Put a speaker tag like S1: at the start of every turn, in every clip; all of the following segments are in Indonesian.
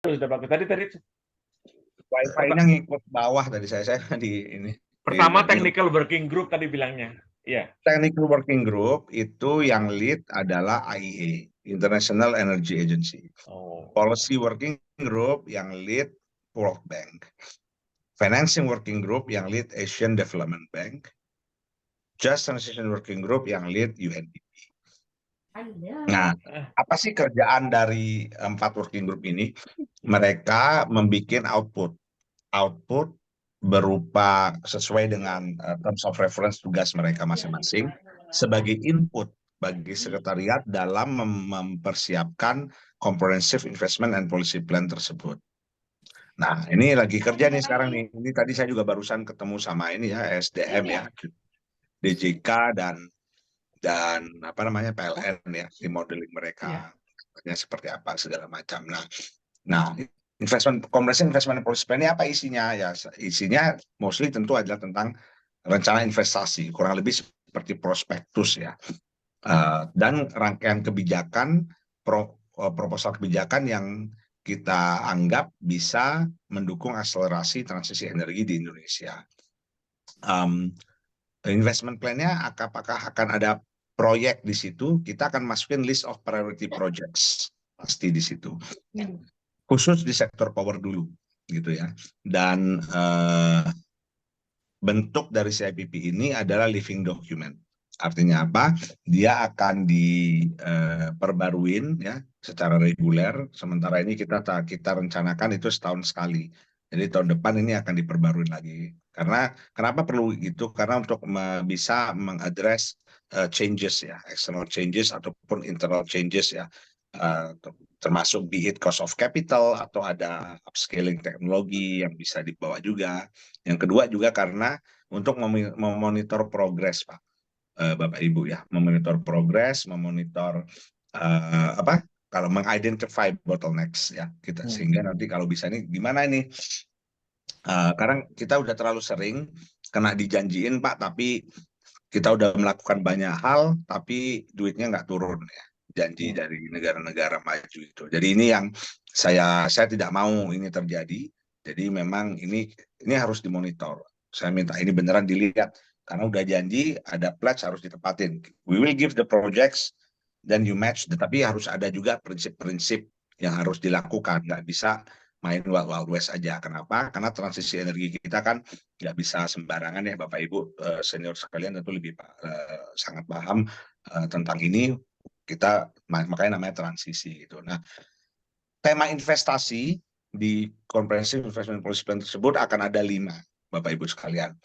S1: sudah bagus. Tadi
S2: Wifi-nya ngikut bawah tadi saya di ini.
S1: pertama technical working group tadi bilangnya. Iya.
S2: Technical Working Group itu yang lead adalah IEA, International Energy Agency. Policy Working Group yang lead World Bank. Financing Working Group yang lead Asian Development Bank. Just Transition Working Group yang lead UNDP. Nah, apa sih kerjaan dari 4 working group ini? Mereka membuat output berupa sesuai dengan terms of reference tugas mereka masing-masing sebagai input bagi sekretariat dalam mempersiapkan comprehensive investment and policy plan tersebut. Nah, ini lagi kerja nih sekarang nih. Ini tadi saya juga barusan ketemu sama ini ya, SDM ya, DJK dan apa namanya PLN ya, di modeling mereka seperti apa segala macam. Nah, comprehensive investment policy plan ini apa isinya? Ya, isinya mostly tentu adalah tentang rencana investasi, kurang lebih seperti prospektus ya, dan rangkaian kebijakan, proposal kebijakan yang kita anggap bisa mendukung akselerasi transisi energi di Indonesia. Investment plan-nya apakah akan ada proyek di situ? Kita akan masukin list of priority projects pasti di situ. Khusus di sektor power dulu gitu ya. Dan bentuk dari CIPP ini adalah living document. Artinya apa? Dia akan diperbaruin ya secara reguler. Sementara ini kita rencanakan itu setahun sekali. Jadi tahun depan ini akan diperbarui lagi. Karena kenapa perlu itu? Karena untuk bisa mengadres changes ya, external changes ataupun internal changes ya. Termasuk be it cost of capital atau ada upscaling teknologi yang bisa dibawa juga. Yang kedua juga karena untuk memonitor progres, Pak, Bapak Ibu ya, memonitor progres, memonitor kalau mengidentify bottlenecks ya kita, sehingga nanti kalau bisa ini gimana ini, karena kita udah terlalu sering kena dijanjiin Pak, tapi kita udah melakukan banyak hal tapi duitnya nggak turun ya, janji dari negara-negara maju itu. Jadi ini yang saya tidak mau ini terjadi. Jadi memang ini harus dimonitor. Saya minta ini beneran dilihat karena udah janji, ada pledge harus ditepatin. We will give the projects then you match, tapi harus ada juga prinsip-prinsip yang harus dilakukan. Nggak bisa main wild west aja. Kenapa? Karena transisi energi kita kan nggak bisa sembarangan ya, Bapak Ibu senior sekalian tentu lebih sangat paham tentang ini. Kita makanya namanya transisi gitu. Nah, tema investasi di Comprehensive Investment Policy Plan tersebut akan ada 5, Bapak Ibu sekalian.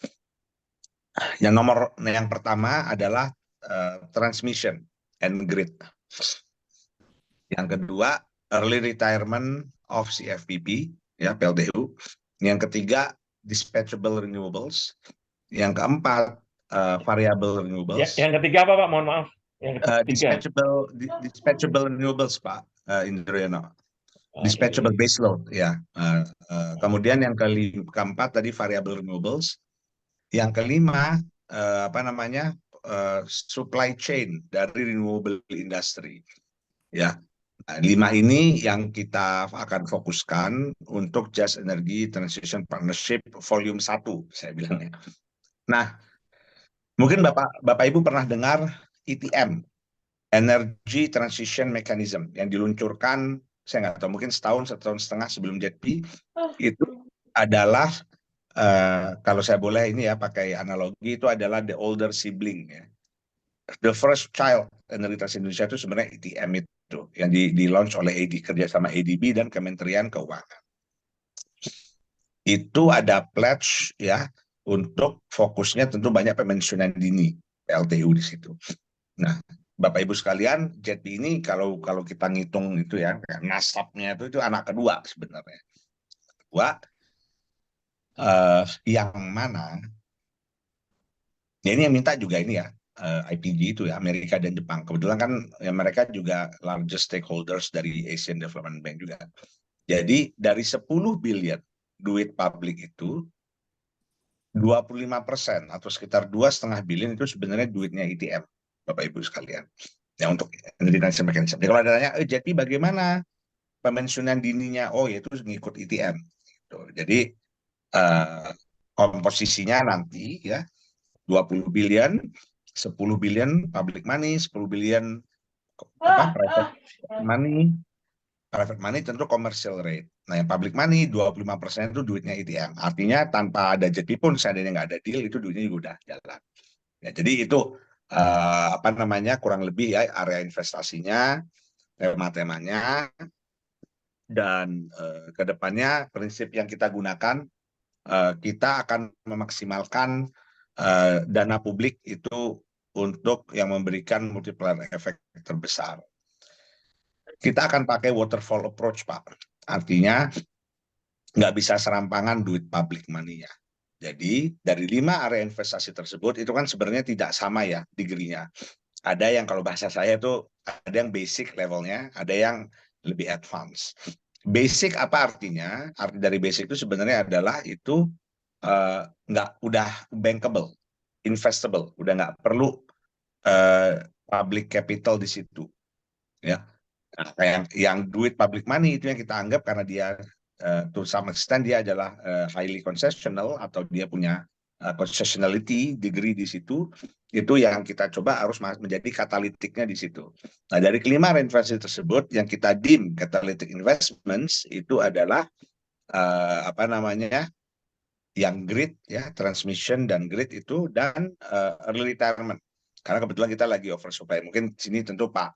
S2: Yang pertama adalah transmission and grid. Yang kedua, early retirement of CFPP ya, PLTU. Yang ketiga, dispatchable renewables. Yang keempat, variable renewables.
S1: Yang ketiga apa Pak? Mohon maaf. Yang ketiga.
S2: Dispatchable renewables, Pak Indriano. Dispatchable baseload ya. Kemudian yang keempat tadi variable renewables. Yang kelima supply chain dari renewable industry ya. Nah, 5 ini yang kita akan fokuskan untuk Just Energy Transition Partnership Volume 1, saya bilangnya. Nah, mungkin Bapak Ibu pernah dengar ETM, Energy Transition Mechanism, yang diluncurkan, saya nggak tahu, mungkin setahun setengah sebelum JETP. Itu adalah, kalau saya boleh ini ya, pakai analogi, itu adalah the older sibling ya. The first child energi transition Indonesia itu sebenarnya ETM itu yang di-launch oleh kerjasama ADB dan Kementerian Keuangan. Itu ada pledge ya untuk fokusnya tentu banyak pemensiunan dini LTU di situ. Nah, Bapak Ibu sekalian, JETP ini kalau kita ngitung itu ya, nasabnya itu anak kedua sebenarnya. Yang mana ya ini yang minta juga ini ya, IPG itu ya, Amerika dan Jepang. Kebetulan kan ya, mereka juga largest stakeholders dari Asian Development Bank juga. Jadi dari 10 billion duit publik itu 25% atau sekitar 2,5 billion itu sebenarnya duitnya ETM, Bapak Ibu sekalian. Ya untuk energy transition mechanism. Jadi kalau ada tanya, JP bagaimana pemensiunan dininya, oh yaitu ngikut ETM. Gitu. Jadi komposisinya nanti ya 20 billion, 10 billion public money, 10 billion private money. Private money tentu commercial rate. Nah, yang public money 25% itu duitnya ETM. Artinya tanpa ada JP pun seandainya nggak ada deal itu duitnya juga udah jalan. Ya, jadi itu apa namanya kurang lebih ya area investasinya, tema-temanya, dan kedepannya prinsip yang kita gunakan kita akan memaksimalkan dana publik itu untuk yang memberikan multiplier efek terbesar. Kita akan pakai waterfall approach, Pak. Artinya nggak bisa serampangan duit public money-nya. Jadi dari 5 area investasi tersebut itu kan sebenarnya tidak sama ya degree-nya. Ada yang kalau bahasa saya itu ada yang basic levelnya, ada yang lebih advance. Basic apa artinya? Arti dari basic itu sebenarnya adalah itu nggak udah bankable, investable, udah nggak perlu public capital di situ, ya. Nah, kayak yang duit public money itu yang kita anggap karena dia to some extent dia adalah highly concessional atau dia punya concessionality degree di situ, itu yang kita coba harus menjadi katalitiknya di situ. Nah, dari kelima investasi tersebut yang kita deem catalytic investments itu adalah apa namanya yang grid ya, transmission dan grid itu, dan early retirement. Karena kebetulan kita lagi oversupply. Mungkin sini tentu Pak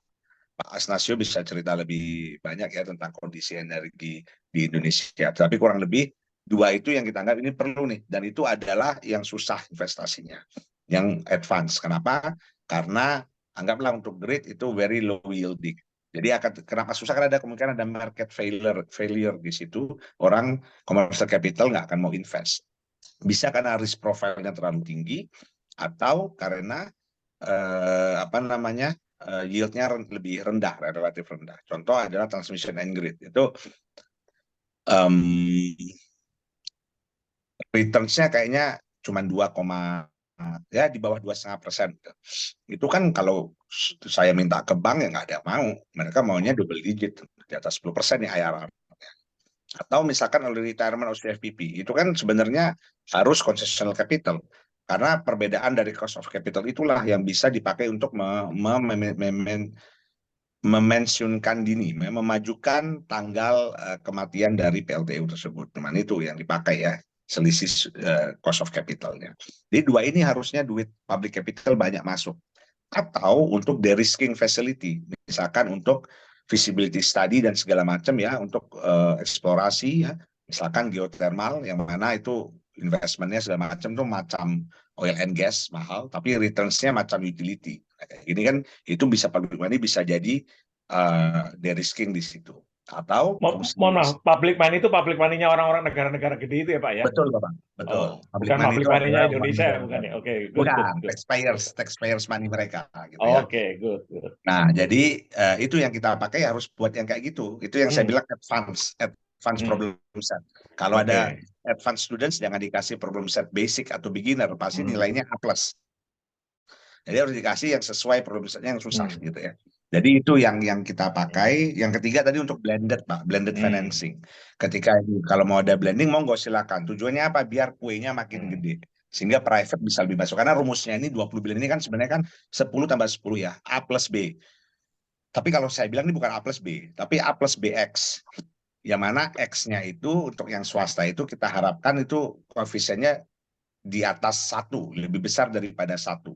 S2: Asnasio bisa cerita lebih banyak ya tentang kondisi energi di Indonesia. Tapi kurang lebih dua itu yang kita anggap ini perlu nih. Dan itu adalah yang susah investasinya, yang advance. Kenapa? Karena anggaplah untuk grid itu very low yielding. Jadi kenapa susah? Karena ada kemungkinan ada market failure di situ. Orang commercial capital nggak akan mau invest. Bisa karena risk profile-nya terlalu tinggi, atau karena apa namanya yield-nya lebih rendah, relatif rendah. Contoh adalah transmission and grid. Itu returns-nya kayaknya cuma 2, ya di bawah 2,5%. Itu kan kalau saya minta ke bank ya nggak ada yang mau. Mereka maunya double digit, di atas 10% ya IRR. Atau misalkan early retirement atau CFPP, itu kan sebenarnya harus concessional capital. Karena perbedaan dari cost of capital itulah yang bisa dipakai untuk memensiunkan dini, memajukan tanggal kematian dari PLTU tersebut. Cuman itu yang dipakai ya, selisih cost of capitalnya. Jadi dua ini harusnya duit public capital banyak masuk. Atau untuk de-risking facility, misalkan untuk feasibility study dan segala macam ya, untuk eksplorasi ya, misalkan geothermal yang mana itu investmentnya segala macam tuh macam oil and gas mahal, tapi returns-nya macam utility. Nah, kayak gini kan itu bisa public money bisa jadi de-risking di situ. Atau
S1: Mohon maaf, public money itu public money-nya orang-orang negara-negara gede itu ya Pak ya?
S2: betul Bapak, betul.
S1: Oh,
S2: Public
S1: bukan
S2: money
S1: public
S2: itu
S1: money-nya
S2: adalah uang
S1: Indonesia ya, bukan
S2: negara.
S1: ya? Oke, good,
S2: Bukan,
S1: good.
S2: taxpayers money mereka gitu ya.
S1: Oke, good.
S2: Nah, jadi itu yang kita pakai harus buat yang kayak gitu. Itu yang saya bilang advance problem set. Kalau ada advance students jangan dikasih problem set basic atau beginner, pasti nilainya A+. Jadi harus dikasih yang sesuai problem setnya yang susah gitu ya. Jadi itu yang kita pakai. Yang ketiga tadi untuk blended, Pak, blended financing. Ketika kalau mau ada blending, monggo silakan. Tujuannya apa? Biar kuenya makin gede. Sehingga private bisa lebih masuk. Karena rumusnya ini 20 billion ini kan sebenarnya kan 10 tambah 10 ya, A plus B. Tapi kalau saya bilang ini bukan A plus B, tapi A plus BX. Yang mana X-nya itu untuk yang swasta itu kita harapkan itu koefisiennya di atas 1, lebih besar daripada 1.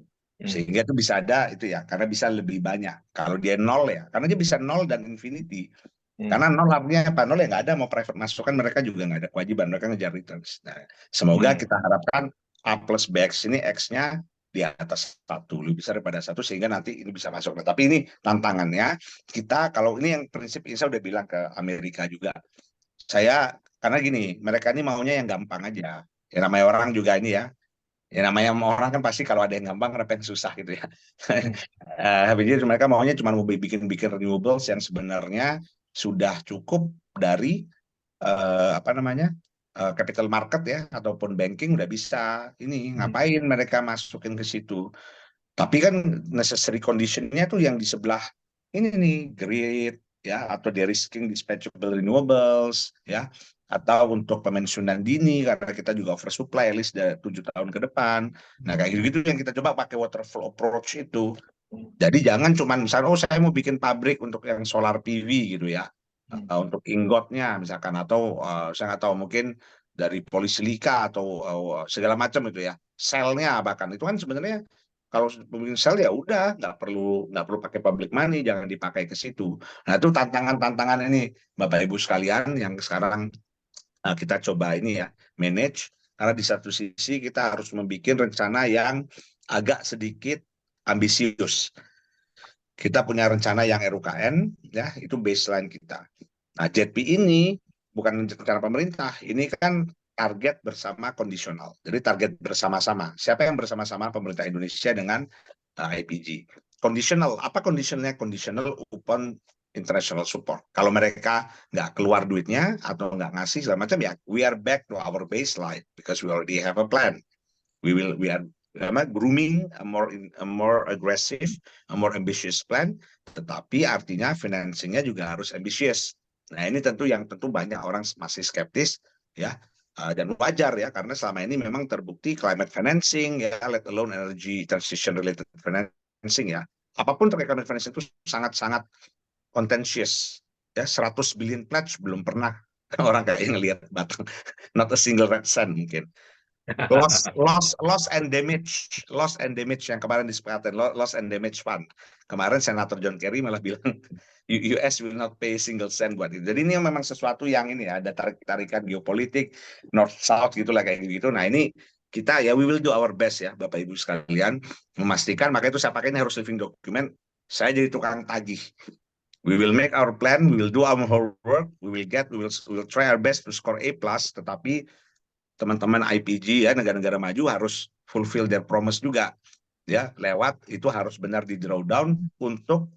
S2: Sehingga itu bisa ada itu ya, karena bisa lebih banyak. Kalau dia 0 ya, karena dia bisa 0 dan infinity. Karena 0 artinya apa? 0 ya nggak ada, mau private masuk kan mereka juga nggak ada kewajiban, mereka ngejar returns. Nah, semoga kita harapkan A plus BX ini X-nya di atas 1, lebih besar daripada 1, sehingga nanti ini bisa masuk. Nah, tapi ini tantangannya, kita kalau ini yang prinsip ini saya udah bilang ke Amerika juga. Karena gini, mereka ini maunya yang gampang aja. Ya namanya orang juga ini ya, namanya orang kan pasti kalau ada yang gampang kenapa yang susah gitu ya. Jadi mereka maunya cuma mau bikin renewables yang sebenarnya sudah cukup dari apa namanya capital market ya ataupun banking udah bisa. Ini ngapain mereka masukin ke situ? Tapi kan necessary condition-nya tuh yang di sebelah ini nih, grid, ya, atau de-risking dispatchable renewables, ya, atau untuk pemensiunan dini karena kita juga oversupply at least 7 tahun ke depan. Nah, kayak gitu yang kita coba pakai waterfall approach itu. Jadi jangan cuma misalnya, oh saya mau bikin pabrik untuk yang solar PV gitu ya, untuk ingotnya misalkan, atau saya nggak tahu mungkin dari polisilika atau segala macam itu ya, selnya bahkan itu kan sebenarnya kalau bikin sel ya udah nggak perlu pakai public money, jangan dipakai ke situ. Nah itu tantangan-tantangan ini Bapak Ibu sekalian yang sekarang kita coba ini ya manage, karena di satu sisi kita harus membuat rencana yang agak sedikit ambisius. Kita punya rencana yang RUKN, ya itu baseline kita. Nah, JETP ini bukan rencana pemerintah, ini kan target bersama kondisional. Jadi target bersama-sama. Siapa yang bersama-sama? Pemerintah Indonesia dengan IPG. Conditional, apa conditionnya? Conditional upon international support. Kalau mereka nggak keluar duitnya atau nggak ngasih segala macam, ya we are back to our baseline because we already have a plan. We are grooming a more aggressive, a more ambitious plan, tetapi artinya financingnya juga harus ambitious. Nah ini tentu banyak orang masih skeptis ya, dan wajar ya, karena selama ini memang terbukti climate financing ya, let alone energy transition related financing ya, apapun terkait climate financing itu sangat-sangat contentious ya. 100 billion pledge belum pernah orang kayak ngelihat batang, not a single red cent mungkin. Loss and damage yang kemarin disepakati, loss and damage fund. Kemarin Senator John Kerry malah bilang US will not pay single cent buat itu. Jadi ini memang sesuatu yang ini ya, ada tarik-tarikan geopolitik north south gitulah kayak gitu. Nah ini kita ya we will do our best ya Bapak Ibu sekalian memastikan, makanya itu saya pakai ini harus living document. Saya jadi tukang tagih. We will make our plan, we will do our homework, we will try our best to score A+, tetapi teman-teman IPG ya, negara-negara maju harus fulfill their promise juga ya, lewat itu harus benar di draw down untuk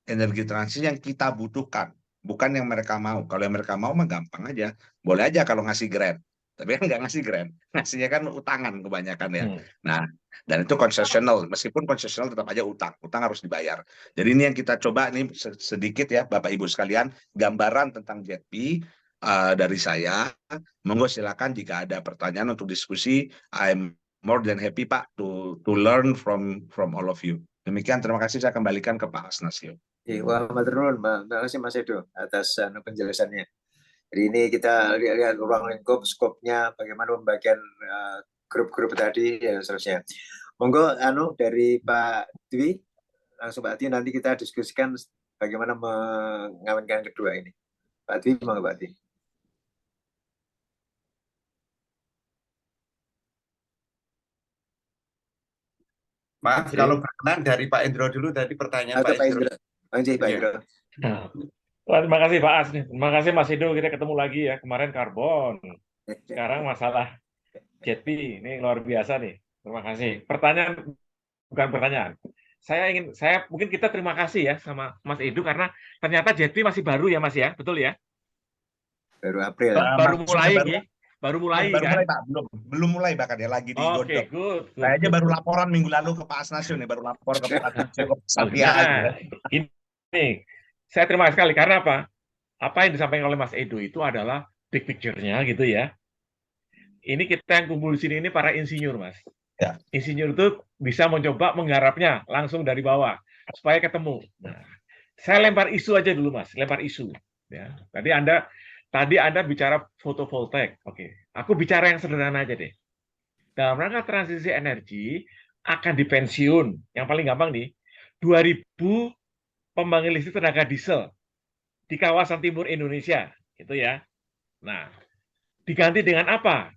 S2: energi transisi yang kita butuhkan, bukan yang mereka mau. Kalau yang mereka mau mah gampang aja, boleh aja kalau ngasih grant, tapi kan nggak ngasih grant, ngasihnya kan utangan kebanyakan ya. Nah, dan itu konsesional, meskipun konsesional tetap aja utang harus dibayar. Jadi ini yang kita coba nih sedikit ya Bapak Ibu sekalian, gambaran tentang JETP dari saya. Monggo silakan jika ada pertanyaan untuk diskusi. I'm more than happy Pak to learn from all of you. Demikian, terima kasih, saya kembalikan ke Pak Asnasio.
S3: Wah, matur nuwun, terima kasih Mas Edo atas penjelasannya. Jadi ini kita lihat ruang lingkup, skopnya, bagaimana pembagian grup-grup tadi dan seterusnya. Monggo dari Pak Dwi, langsung Pak Dwi, nanti kita diskusikan bagaimana mengawinkan kedua ini. Pak Dwi, monggo Pak Dwi.
S4: Maaf kalau berkenan dari Pak Indro dulu, tadi pertanyaan Pak Indro.
S3: Pak Indro.
S1: Terima kasih Pak As. Terima kasih Mas Edo, kita ketemu lagi ya. Kemarin karbon, sekarang masalah JETP, ini luar biasa nih. Terima kasih. Pertanyaan, bukan pertanyaan. Mungkin kita terima kasih ya sama Mas Edo karena ternyata JETP masih baru ya Mas ya, betul ya?
S3: Baru April.
S1: Baru mulai
S2: kan?
S1: Mulai,
S2: Pak. Belum mulai bahkan ya, lagi digodok.
S1: Oke, good.
S2: Saya aja baru laporan minggu lalu ke Pak Asnasio nih, baru lapor ke Pak Asnasio ke Satya.
S1: Ini saya terima kasih sekali karena apa? Apa yang disampaikan oleh Mas Edo itu adalah big picture-nya gitu ya. Ini kita yang kumpul di sini ini para insinyur, Mas.
S2: Ya.
S1: Insinyur itu bisa mencoba menggarapnya langsung dari bawah supaya ketemu. Nah, saya lempar isu aja dulu, Mas. Lempar isu. Ya. Tadi Anda bicara fotovoltaik. Oke. Aku bicara yang sederhana aja deh. Dalam rangka transisi energi akan dipensiun. Yang paling gampang nih, 2000 pembangkit listrik tenaga diesel di kawasan timur Indonesia, gitu ya. Nah, diganti dengan apa?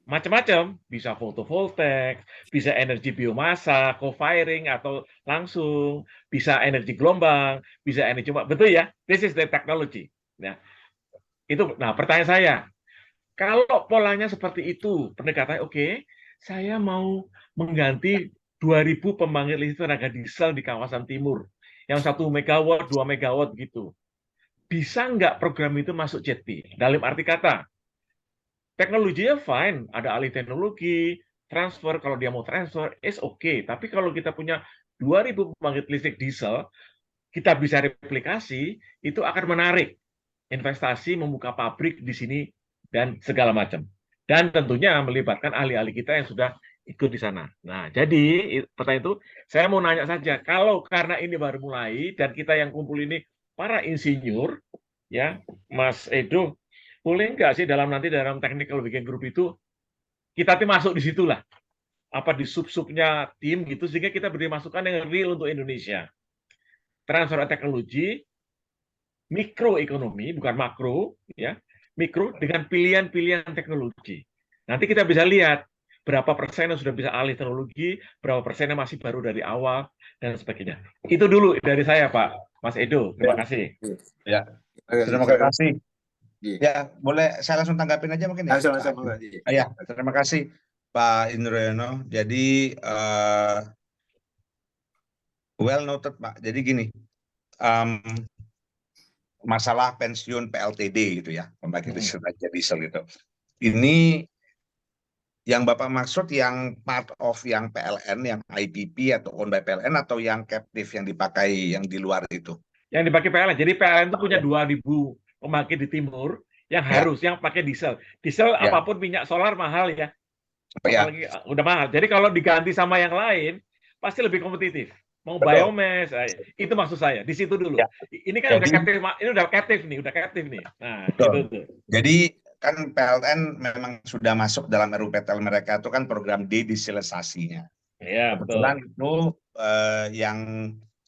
S1: Macam-macam, bisa fotovoltaik, bisa energi biomasa, co-firing atau langsung, bisa energi gelombang, bisa energi betul ya? This is the technology. Nah, pertanyaan saya, kalau polanya seperti itu, pendekatannya oke, saya mau mengganti 2000 pembangkit listrik tenaga diesel di kawasan timur, yang 1 megawatt, 2 megawatt gitu. Bisa nggak program itu masuk JETP? Dalam arti kata, teknologinya fine, ada alih teknologi, transfer, kalau dia mau transfer, is okay. Tapi kalau kita punya 2000 pembangkit listrik diesel, kita bisa replikasi, itu akan menarik investasi, membuka pabrik di sini, dan segala macam. Dan tentunya melibatkan ahli-ahli kita yang sudah ikut di sana. Nah, jadi pertanyaan itu, saya mau nanya saja, kalau karena ini baru mulai, dan kita yang kumpul ini para insinyur, ya, Mas Edo, boleh nggak sih nanti dalam technical working group itu, kita masuk di situlah, apa di sub-subnya tim gitu, sehingga kita beri masukan yang real untuk Indonesia. Transfer teknologi, mikroekonomi, bukan makro, ya, mikro dengan pilihan-pilihan teknologi. Nanti kita bisa lihat berapa persen yang sudah bisa alih teknologi, berapa persen yang masih baru dari awal, dan sebagainya. Itu dulu dari saya, Pak. Mas Edo, terima kasih.
S2: Ya,
S3: Oke,
S2: terima
S3: silakan.
S2: kasih.
S3: Iya.
S2: Ya, boleh saya langsung tanggapin aja mungkin ya.
S3: Langsung, Pak.
S2: Ya, terima kasih Pak Indroyono. Jadi well noted Pak. Jadi gini, masalah pensiun PLTD gitu ya, pembangkit listrik tenaga diesel gitu. Ini yang Bapak maksud yang part of yang PLN, yang IPP atau owned by PLN, atau yang captive yang dipakai yang di luar itu?
S1: Yang dipakai PLN. Jadi PLN itu punya 2.000 pembangkit di timur yang harus yang pakai diesel. Diesel apapun minyak solar mahal ya. Apalagi udah mahal. Jadi kalau diganti sama yang lain pasti lebih kompetitif. Mau biomass, itu maksud saya. Di situ dulu. Ini kan udah captive, ini udah captive nih. Nah, gitu tuh.
S2: Jadi kan PLN memang sudah masuk dalam RUPTL mereka itu kan program dedieselisasinya.
S1: Iya,
S2: Kebetulan
S1: betul.
S2: itu yang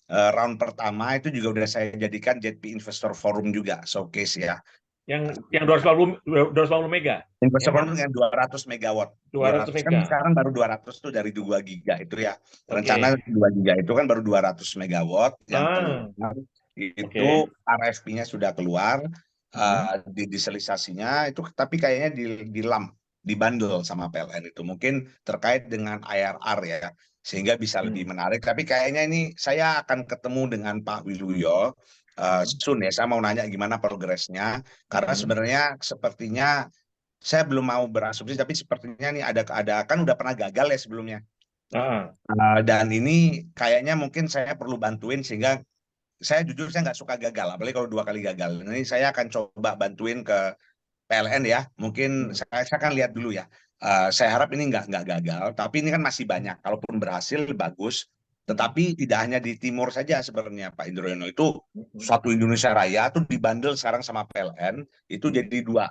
S2: round pertama itu juga udah saya jadikan JP Investor Forum juga, showcase ya.
S1: Yang 250 mega.
S2: Investor Forum yang 200 megawatt.
S1: 200
S2: kan
S1: mega.
S2: sekarang baru 200 tuh dari 2 giga itu ya. Rencana 2 giga itu kan baru 200 megawatt yang keluar. Itu RFP-nya sudah keluar, dedieselisasinya itu, tapi kayaknya di bundle sama PLN itu. Mungkin terkait dengan IRR ya, sehingga bisa lebih menarik. Tapi kayaknya ini saya akan ketemu dengan Pak Wiluyo soon ya. Saya mau nanya gimana progresnya, karena sebenarnya sepertinya saya belum mau berasumsi, tapi sepertinya nih ada kan udah pernah gagal ya sebelumnya. Dan ini kayaknya mungkin saya perlu bantuin, sehingga saya jujur saya nggak suka gagal, apalagi kalau 2 kali gagal. Ini saya akan coba bantuin ke PLN ya. Mungkin saya akan lihat dulu ya. Saya harap ini nggak gagal, tapi ini kan masih banyak. Kalaupun berhasil bagus, tetapi tidak hanya di timur saja sebenarnya Pak Indroyono. Itu satu Indonesia Raya tuh dibandel sekarang sama PLN itu jadi 2.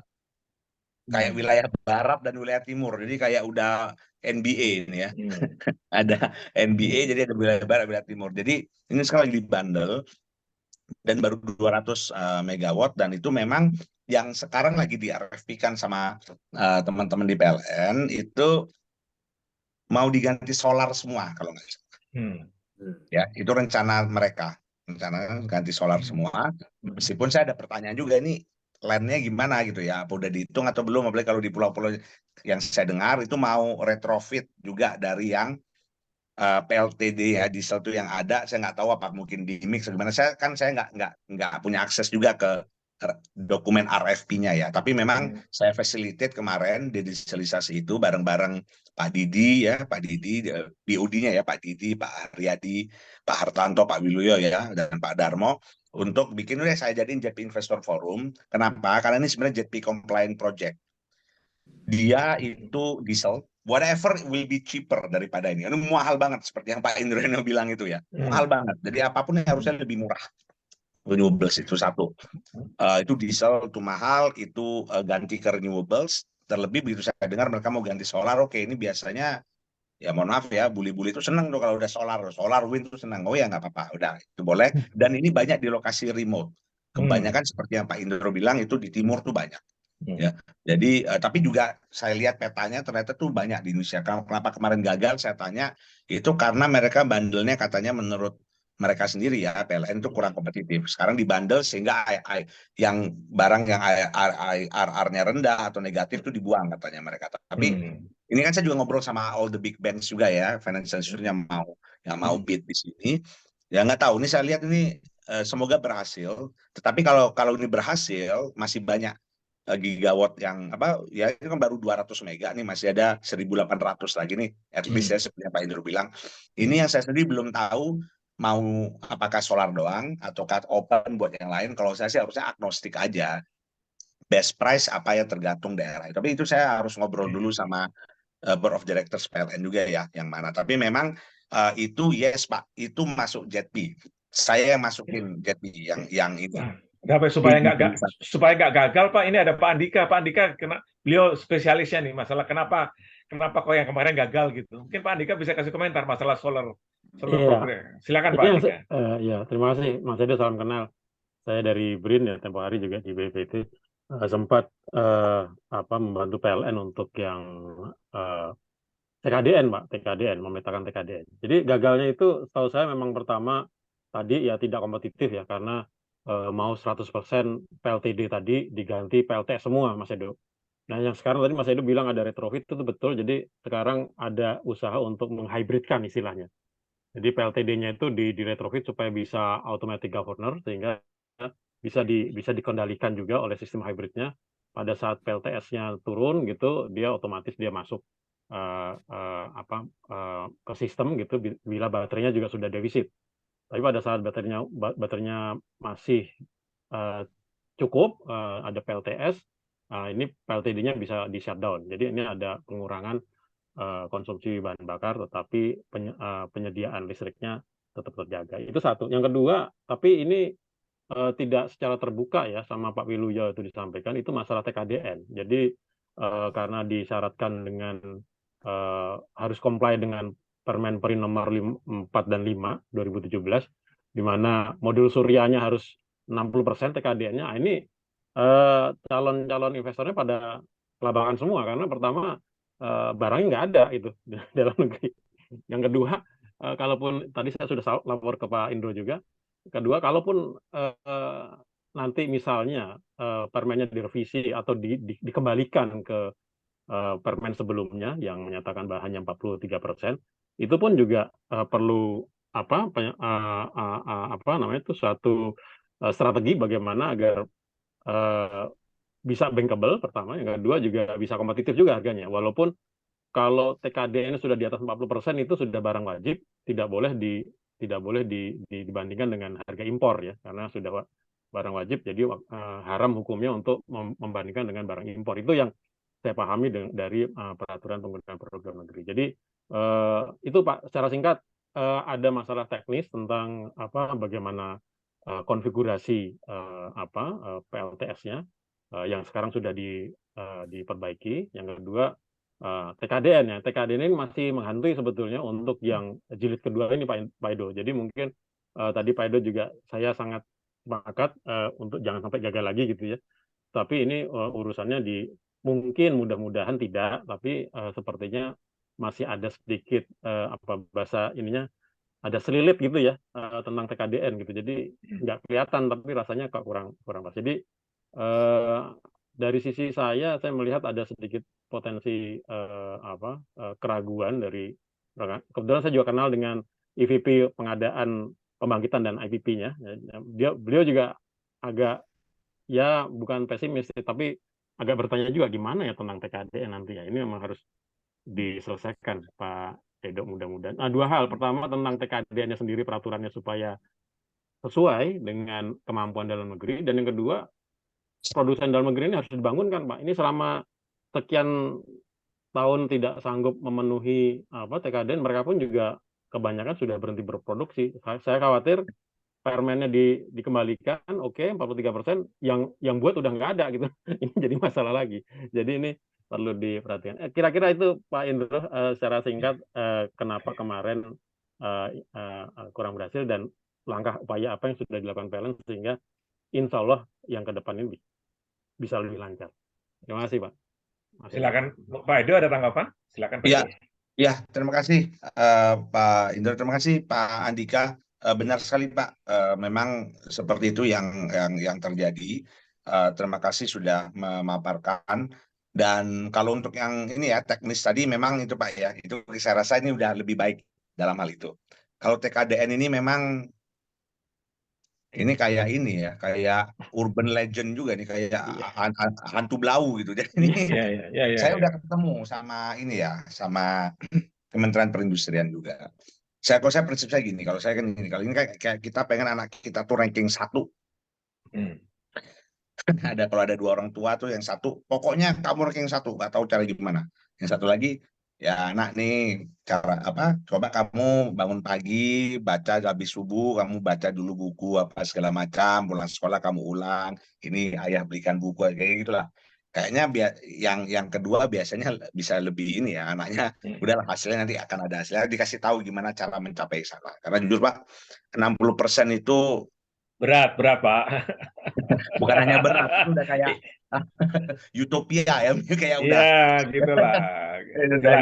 S2: Kayak wilayah barat dan wilayah timur. Jadi kayak udah NBA ini ya. Ada NBA, jadi ada wilayah barat, wilayah timur. Jadi ini sekarang lagi dibandel dan baru 200 megawatt, dan itu memang yang sekarang lagi di RFP-kan sama teman-teman di PLN itu mau diganti solar semua kalau nggak salah. Ya, itu rencana mereka. Rencana ganti solar semua. Meskipun saya ada pertanyaan juga, ini land-nya gimana gitu ya, apa udah dihitung atau belum, apalagi kalau di pulau-pulau yang saya dengar itu mau retrofit juga dari yang PLTD ya, diesel itu yang ada. Saya nggak tahu apa mungkin di mix gimana. Saya nggak punya akses juga ke dokumen RFP-nya ya, tapi memang saya facilitate kemarin dedieselisasi itu bareng-bareng Pak Didi ya, Pak Didi, BOD-nya ya, Pak Didi, Pak Haryadi, Pak Hartanto, Pak Wiluyo ya, dan Pak Darmo, untuk bikin udah saya jadiin JP Investor Forum. Kenapa? Karena ini sebenarnya JP Compliant Project. Dia itu diesel, whatever will be cheaper daripada ini. Ini mahal banget seperti yang Pak Indroyono bilang itu ya, mahal banget. Jadi apapun yang harusnya lebih murah. Renewables itu satu. Itu diesel itu mahal, itu ganti ke renewables. Terlebih begitu saya dengar mereka mau ganti solar, oke, ini biasanya ya mohon maaf ya, buli-buli itu senang tuh kalau udah solar wind itu senang. Oh ya nggak apa-apa, udah itu boleh. Dan ini banyak di lokasi remote. Kebanyakan seperti yang Pak Indro bilang itu di timur tuh banyak. Ya, jadi tapi juga saya lihat petanya ternyata tuh banyak di Indonesia. Kenapa kemarin gagal? Saya tanya, itu karena mereka bandelnya katanya menurut mereka sendiri ya, PLN itu kurang kompetitif. Sekarang dibandel sehingga yang barang yang IRR-nya rendah atau negatif itu dibuang katanya mereka. Tapi ini kan saya juga ngobrol sama all the big banks juga ya, financial institution yang mau bid di sini. Ya nggak tahu. Ini saya lihat ini semoga berhasil. Tetapi kalau ini berhasil masih banyak gigawatt yang apa ya, itu kan baru 200 mega nih, masih ada 1.800 lagi nih at least ya, seperti yang Pak Indro bilang. Ini yang saya sendiri belum tahu mau apakah solar doang ataukah open buat yang lain. Kalau saya sih harusnya agnostik aja. Best price apa ya tergantung daerah. Tapi itu saya harus ngobrol dulu sama Board of Directors PLN juga ya, yang mana. Tapi memang itu yes Pak, itu masuk JETP. Saya yang masukin JETP yang ini.
S1: Nah, supaya nggak gagal Pak, ini ada Pak Andika. Pak Andika beliau spesialisnya nih masalah kenapa kok yang kemarin gagal gitu. Mungkin Pak Andika bisa kasih komentar masalah solar program. Silakan Pak Andika.
S5: Ya, terima kasih Mas Edo, salam kenal. Saya dari BRIN ya, tempo hari juga di BPT sempat membantu PLN untuk yang TKDN, Pak, TKDN, memetakan TKDN. Jadi gagalnya itu setahu saya memang pertama tadi ya tidak kompetitif ya, karena mau 100% PLTD tadi diganti PLTS semua, Mas Edo. Nah, yang sekarang tadi Mas Edo bilang ada retrofit, itu betul. Jadi sekarang ada usaha untuk menghybridkan istilahnya. Jadi PLTD-nya itu di retrofit supaya bisa automatic governor, sehingga bisa dikendalikan juga oleh sistem hybridnya. Pada saat PLTS-nya turun gitu, dia otomatis dia masuk ke sistem gitu bila baterainya juga sudah defisit. Tapi pada saat baterainya masih cukup, ada PLTS, ini PLTD-nya bisa di shutdown. Jadi ini ada pengurangan konsumsi bahan bakar, tetapi penyediaan listriknya tetap terjaga. Itu satu. Yang kedua, tapi ini tidak secara terbuka ya sama Pak Wiluyo itu disampaikan, itu masalah TKDN. Jadi karena disyaratkan dengan harus comply dengan Permen Peri nomor 4 dan 5 2017, di mana modul suryanya harus 60% TKDN-nya. Ini calon investornya pada kelabakan semua, karena pertama barangnya nggak ada itu dalam negeri. Yang kedua, kalaupun tadi saya sudah lapor ke Pak Indro juga, kedua kalaupun nanti misalnya permennya direvisi atau dikembalikan ke permen sebelumnya yang menyatakan bahannya 43%, itu pun juga perlu suatu strategi bagaimana agar bisa bankable pertama, yang kedua juga bisa kompetitif juga harganya. Walaupun kalau TKDN sudah di atas 40% itu sudah barang wajib, tidak boleh dibandingkan dengan harga impor ya, karena sudah barang wajib, jadi haram hukumnya untuk membandingkan dengan barang impor. Itu yang saya pahami dari peraturan penggunaan program negeri. Jadi itu Pak, secara singkat ada masalah teknis tentang bagaimana konfigurasi PLTS-nya yang sekarang sudah diperbaiki. Yang kedua TKDN ya, TKDN ini masih menghantui sebetulnya untuk yang jilid kedua ini Pak Edo. Jadi mungkin tadi Pak Edo juga saya sangat sepakat untuk jangan sampai gagal lagi gitu ya. Tapi ini urusannya mungkin mudah-mudahan tidak, tapi sepertinya masih ada sedikit bahasa ininya ada selilit gitu ya tentang TKDN gitu. Jadi nggak kelihatan tapi rasanya kok kurang pas. Jadi dari sisi saya melihat ada sedikit potensi keraguan dari, kebetulan saya juga kenal dengan EVP pengadaan pembangkitan dan IPP-nya. Beliau juga agak ya bukan pesimis tapi agak bertanya juga gimana ya tentang TKDN nanti ya. Ini memang harus diselesaikan Pak Edo mudah-mudahan. Nah, dua hal. Pertama tentang TKDN-nya sendiri, peraturannya supaya sesuai dengan kemampuan dalam negeri, dan yang kedua produsen dalam negeri ini harus dibangunkan Pak. Ini selama sekian tahun tidak sanggup memenuhi TKDN, mereka pun juga kebanyakan sudah berhenti berproduksi. Saya khawatir permennya dikembalikan, oke, 43%, yang buat udah nggak ada gitu. Ini jadi masalah lagi. Jadi ini perlu diperhatikan. Kira-kira itu Pak Indro secara singkat kenapa kemarin kurang berhasil, dan langkah upaya apa yang sudah dilakukan PLN sehingga insya Allah yang ke depan ini bisa lebih lancar. Terima kasih Pak.
S1: Silakan Pak Edo, ada tanggapan? Silakan Pak Edo.
S2: Ya, terima kasih Pak Indro, terima kasih Pak Andika. Benar sekali Pak, memang seperti itu yang terjadi. Terima kasih sudah memaparkan. Dan kalau untuk yang ini ya teknis tadi memang itu Pak ya, itu saya rasa ini udah lebih baik dalam hal itu. Kalau TKDN ini memang ini kayak ini ya, kayak urban legend juga nih, kayak hantu blau gitu. Jadi ini saya udah ketemu sama ini ya, sama Kementerian Perindustrian juga. Kalau saya prinsip saya gini, kalau saya kan gini, kalau ini kayak kita pengen anak kita tuh ranking 1.
S1: Hmm.
S2: Kalau ada 2 orang tua tuh, yang satu pokoknya kamu ranking 1, nggak tahu cara gimana. Yang satu lagi, ya anak nih cara apa? Coba kamu bangun pagi, baca habis subuh, kamu baca dulu buku apa segala macam, pulang sekolah kamu ulang. Ini ayah belikan buku kayak gitulah. Kayaknya yang kedua biasanya bisa lebih ini ya, anaknya udahlah hasilnya nanti akan ada hasilnya, dikasih tahu gimana cara mencapai sana. Karena jujur Pak, 60% itu
S1: Berat, Pak.
S2: bukan hanya berat, itu udah kayak utopia ya, kayak
S1: Iya,
S2: udah
S1: gitulah.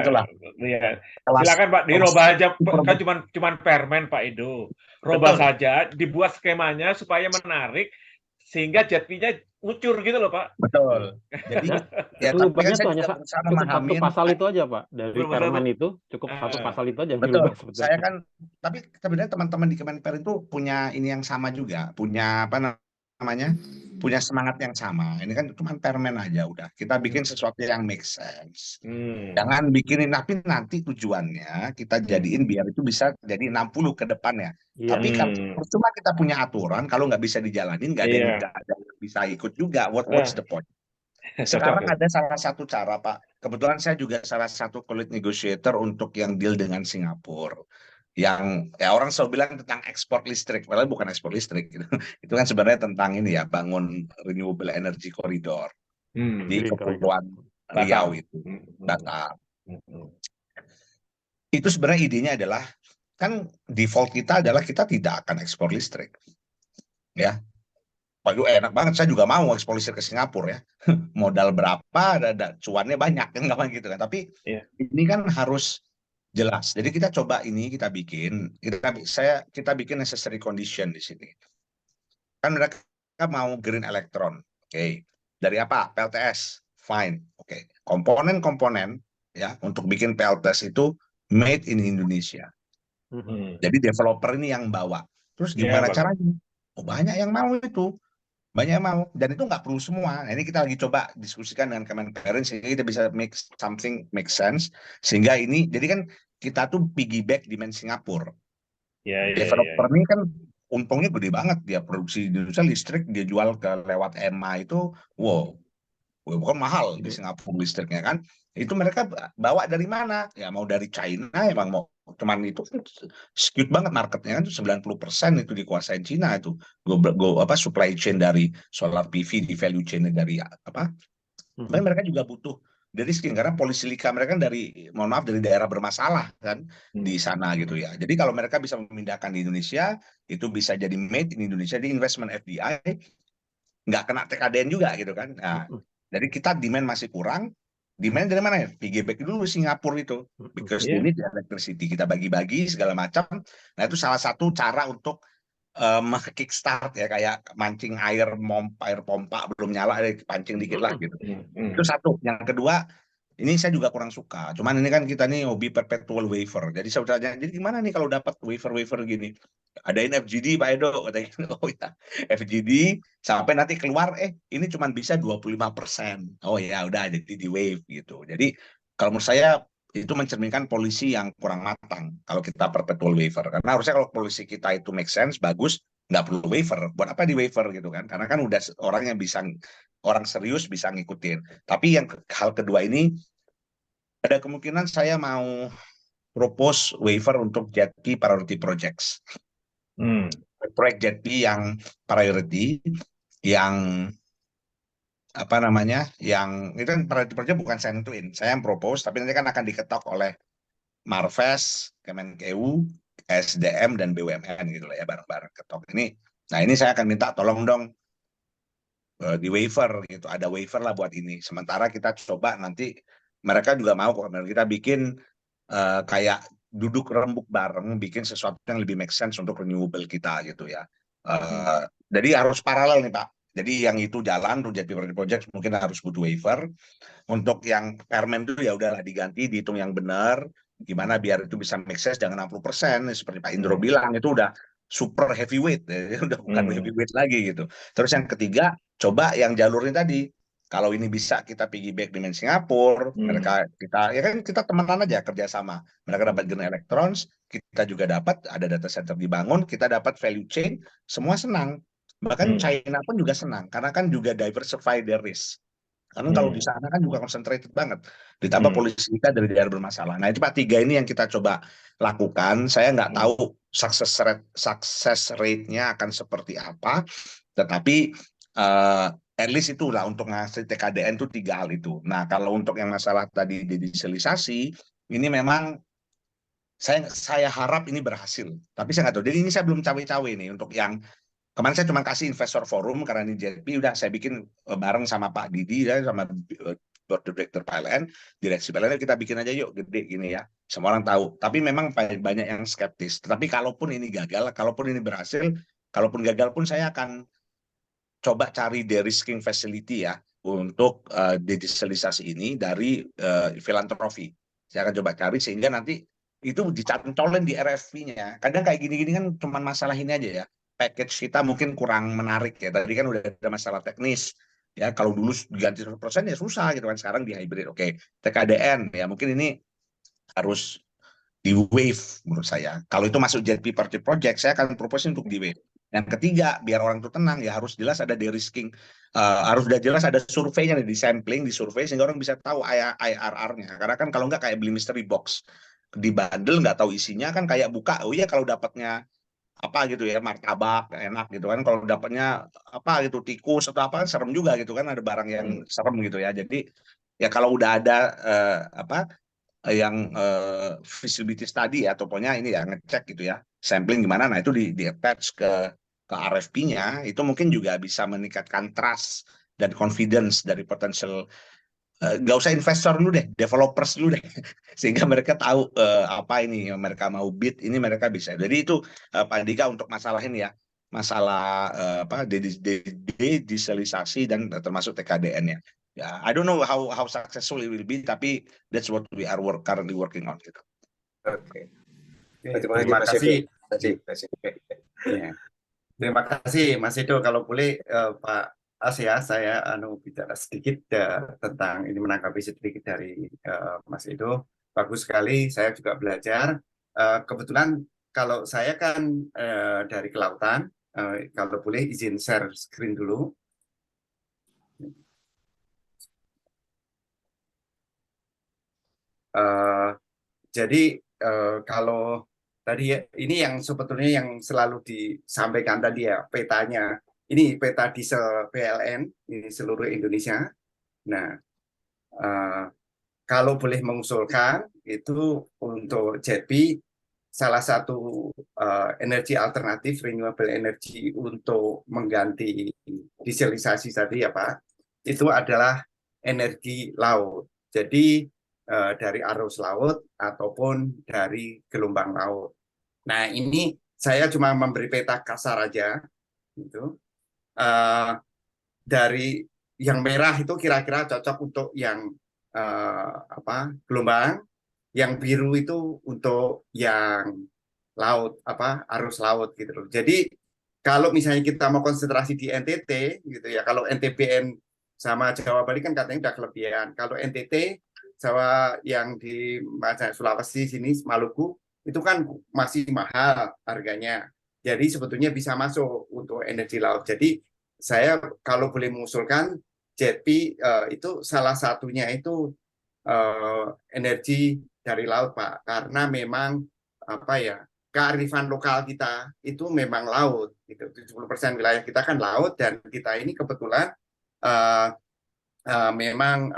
S2: itulah
S1: Iya.
S2: kelas
S1: Silakan Pak,
S2: kelas
S1: dirubah aja.
S2: super.
S1: Kan cuman permen Pak Edo. Rubah
S2: Betul,
S1: saja, dibuat skemanya supaya menarik sehingga jadinya ngucur gitu loh Pak.
S2: betul. Jadi ya tapi kan
S5: Rubahnya
S2: saya
S5: tuh hanya
S2: juga berusaha
S5: cukup 1
S2: memahamin.
S5: pasal itu aja Pak, dari
S1: Belum
S5: permen
S1: satu.
S5: itu cukup 1 pasal itu aja yang
S2: Betul.
S5: dirubah
S2: Saya
S5: sebetulnya.
S2: kan, tapi sebenarnya teman-teman di Kemenper itu punya ini yang sama juga, punya apa namanya, punya semangat yang sama. Ini kan cuma permen aja udah. Kita bikin sesuatu yang make sense. Jangan bikinin, tapi nanti tujuannya kita jadiin biar itu bisa jadi 60 ke depannya.
S5: Iya.
S2: Tapi kalau cuma kita punya aturan, kalau nggak bisa dijalanin, nggak
S1: Iya.
S2: ada yang bisa ikut juga. What's the point? Sekarang ada salah satu cara, Pak. Kebetulan saya juga salah satu kulit negotiator untuk yang deal dengan Singapura. Yang ya orang selalu bilang tentang ekspor listrik, padahal bukan ekspor listrik gitu. Itu kan sebenarnya tentang ini ya, bangun renewable energy corridor di Kepulauan Riau itu, Batam. Itu sebenarnya idenya adalah, kan default kita adalah kita tidak akan ekspor listrik. Ya. Waduh enak banget, saya juga mau ekspor listrik ke Singapura ya. Modal berapa, ada cuannya banyak kan, nggak gitu kan. Tapi ini kan harus jelas. Jadi kita coba ini kita bikin, kita bikin necessary condition di sini. Kan mereka mau green electron, oke. Dari apa? PLTS, fine, oke. Komponen-komponen ya untuk bikin PLTS itu made in Indonesia. Jadi developer ini yang bawa. Terus gimana caranya? Oh, banyak yang mau itu. Banyak yang mau, dan itu nggak perlu semua. Nah, ini kita lagi coba diskusikan dengan Kemenperin sehingga kita bisa make something make sense, sehingga ini jadi kan kita tuh piggyback di Singapura. Developer ini kan untungnya gede banget, dia produksi di Indonesia listrik, dia jual ke lewat EMA itu, wow, bukan mahal di Singapura listriknya kan. Itu mereka bawa dari mana? Ya mau dari China, emang mau cuman itu skewed banget marketnya kan, 90% itu dikuasain Cina itu. Supply chain dari solar PV di value chain dari apa? Sebenarnya mereka juga butuh dari skin, karena polisilika mereka kan dari, mohon maaf, dari daerah bermasalah kan di sana gitu ya. Jadi kalau mereka bisa memindahkan di Indonesia, itu bisa jadi made in Indonesia, di investment FDI, nggak kena TKDN juga gitu kan. Nah, jadi kita demand masih kurang. Demand dari mana ya? Piggyback dulu Singapura itu, because they need electricity, kita bagi-bagi segala macam. Nah itu salah satu cara untuk kickstart ya, kayak mancing air pompa belum nyala, pancing dikit lah gitu. Itu satu. Yang kedua, ini saya juga kurang suka. Cuman ini kan kita nih hobi perpetual wafer. Jadi saya tanya, jadi gimana nih kalau dapat wafer gini? Adain FGD Pak Edo, katanya. Oh ya, FGD sampai nanti keluar, ini cuma bisa 25%. Oh ya, udah jadi di wave gitu. Jadi kalau menurut saya itu mencerminkan polisi yang kurang matang kalau kita perpetual wafer. Karena harusnya kalau polisi kita itu make sense, bagus, nggak perlu wafer. Buat apa di wafer gitu kan? Karena kan udah orang yang bisa, orang serius bisa ngikutin. Tapi yang hal kedua ini, ada kemungkinan saya mau propose waiver untuk JETP priority projects. Proyek JETP yang priority, yang apa namanya, yang itu kan priority project bukan saya nentuin, saya yang propose, tapi nanti kan akan diketok oleh Marves, Kemenkeu, SDM, dan BUMN gitu lah ya, bareng-bareng ketok ini. Nah ini saya akan minta tolong dong di waiver gitu, ada waiver lah buat ini. Sementara kita coba nanti mereka juga mau kok, kita bikin kayak duduk rembuk bareng, bikin sesuatu yang lebih make sense untuk renewable kita gitu ya. Jadi harus paralel nih Pak. Jadi yang itu jalan, untuk jadi project mungkin harus butuh waiver. Untuk yang permen itu ya udahlah diganti, dihitung yang benar, gimana biar itu bisa make sense, jangan 60%. Seperti Pak Indro bilang, itu udah super heavyweight, udah bukan heavyweight lagi gitu. Terus yang ketiga, coba yang jalurnya tadi, kalau ini bisa kita piggyback dengan Singapura, mereka kita ya kan kita temenan aja kerjasama. Mereka dapat green electrons, kita juga dapat, ada data center dibangun, kita dapat value chain, semua senang. Bahkan China pun juga senang, karena kan juga diversify their risk. Karena kalau di sana kan juga concentrated banget. Ditambah polisi kita dari daerah bermasalah. Nah itu Pak, 3 ini yang kita coba lakukan. Saya nggak tahu success rate-nya akan seperti apa, tetapi at least itulah untuk ngasih TKDN itu 3 hal itu. Nah kalau untuk yang masalah tadi digitalisasi, ini memang saya harap ini berhasil. Tapi saya nggak tahu. Jadi ini saya belum cawe-cawe nih untuk yang kemarin saya cuma kasih investor forum karena ini JP udah saya bikin bareng sama Pak Didi ya, sama board director PLN, direksi PLN, kita bikin aja yuk gede gini ya. Semua orang tahu. Tapi memang banyak yang skeptis. Tapi kalaupun ini gagal, kalaupun ini berhasil, kalaupun gagal pun saya akan coba cari de-risking facility ya untuk digitalisasi ini dari filantropi. Saya akan coba cari sehingga nanti itu dicantolin di RFP-nya. Kadang kayak gini-gini kan cuma masalah ini aja ya. Package kita mungkin kurang menarik ya. Tadi kan udah ada masalah teknis. Ya, kalau dulu ganti 100% ya susah gitu kan. Sekarang di hybrid. Oke, TKDN ya mungkin ini harus di wave menurut saya. Kalau itu masuk JP Party Project, saya akan propose untuk di wave. Yang ketiga, biar orang itu tenang ya harus jelas ada de-risking, harus udah jelas ada surveinya di sampling, di survei sehingga orang bisa tahu IRR-nya. Karena kan kalau nggak kayak beli mystery box, di bundle nggak tahu isinya kan kayak buka, oh iya kalau dapatnya apa gitu ya martabak enak gitu kan, kalau dapatnya apa gitu tikus atau apa serem juga gitu kan, ada barang yang serem gitu ya. Jadi ya kalau udah ada yang feasibility study ya, atau pokoknya ini ya ngecek gitu ya, sampling gimana, nah itu di attach ke RFP-nya, itu mungkin juga bisa meningkatkan trust dan confidence dari potential, nggak usah investor dulu deh, developers dulu deh, sehingga mereka tahu apa ini yang mereka mau bid, ini mereka bisa. Jadi itu Pak Andika untuk masalah ini ya, masalah digitalisasi dan termasuk TKDN-nya. Ya, I don't know how successful it will be, tapi that's what we are currently working on gitu.
S3: Oke.
S4: Terima kasih. Terima kasih Mas Edo. Kalau boleh Pak As ya, saya bicara sedikit tentang ini, menanggapi sedikit dari Mas Edo. Bagus sekali, saya juga belajar. Kebetulan kalau saya kan dari kelautan, kalau boleh izin share screen dulu. Jadi kalau tadi ya, ini yang sebetulnya yang selalu disampaikan tadi ya, petanya. Ini peta diesel PLN, ini seluruh Indonesia. Nah, kalau boleh mengusulkan, itu untuk JP, salah satu energi alternatif, renewable energy untuk mengganti dieselisasi tadi ya Pak, itu adalah energi laut. Jadi dari arus laut ataupun dari gelombang laut. Nah ini saya cuma memberi peta kasar aja, gitu. Dari yang merah itu kira-kira cocok untuk yang gelombang, yang biru itu untuk yang laut, arus laut gitu loh. Jadi kalau misalnya kita mau konsentrasi di NTT gitu ya, kalau NTBN sama Jawa Bali kan katanya udah kelebihan. Kalau NTT Jawa yang di Sulawesi sini, Maluku, itu kan masih mahal harganya. Jadi sebetulnya bisa masuk untuk energi laut. Jadi saya kalau boleh mengusulkan, JP itu salah satunya itu energi dari laut Pak. Karena memang kearifan lokal kita itu memang laut. Gitu. 70% wilayah kita kan laut, dan kita ini kebetulan memang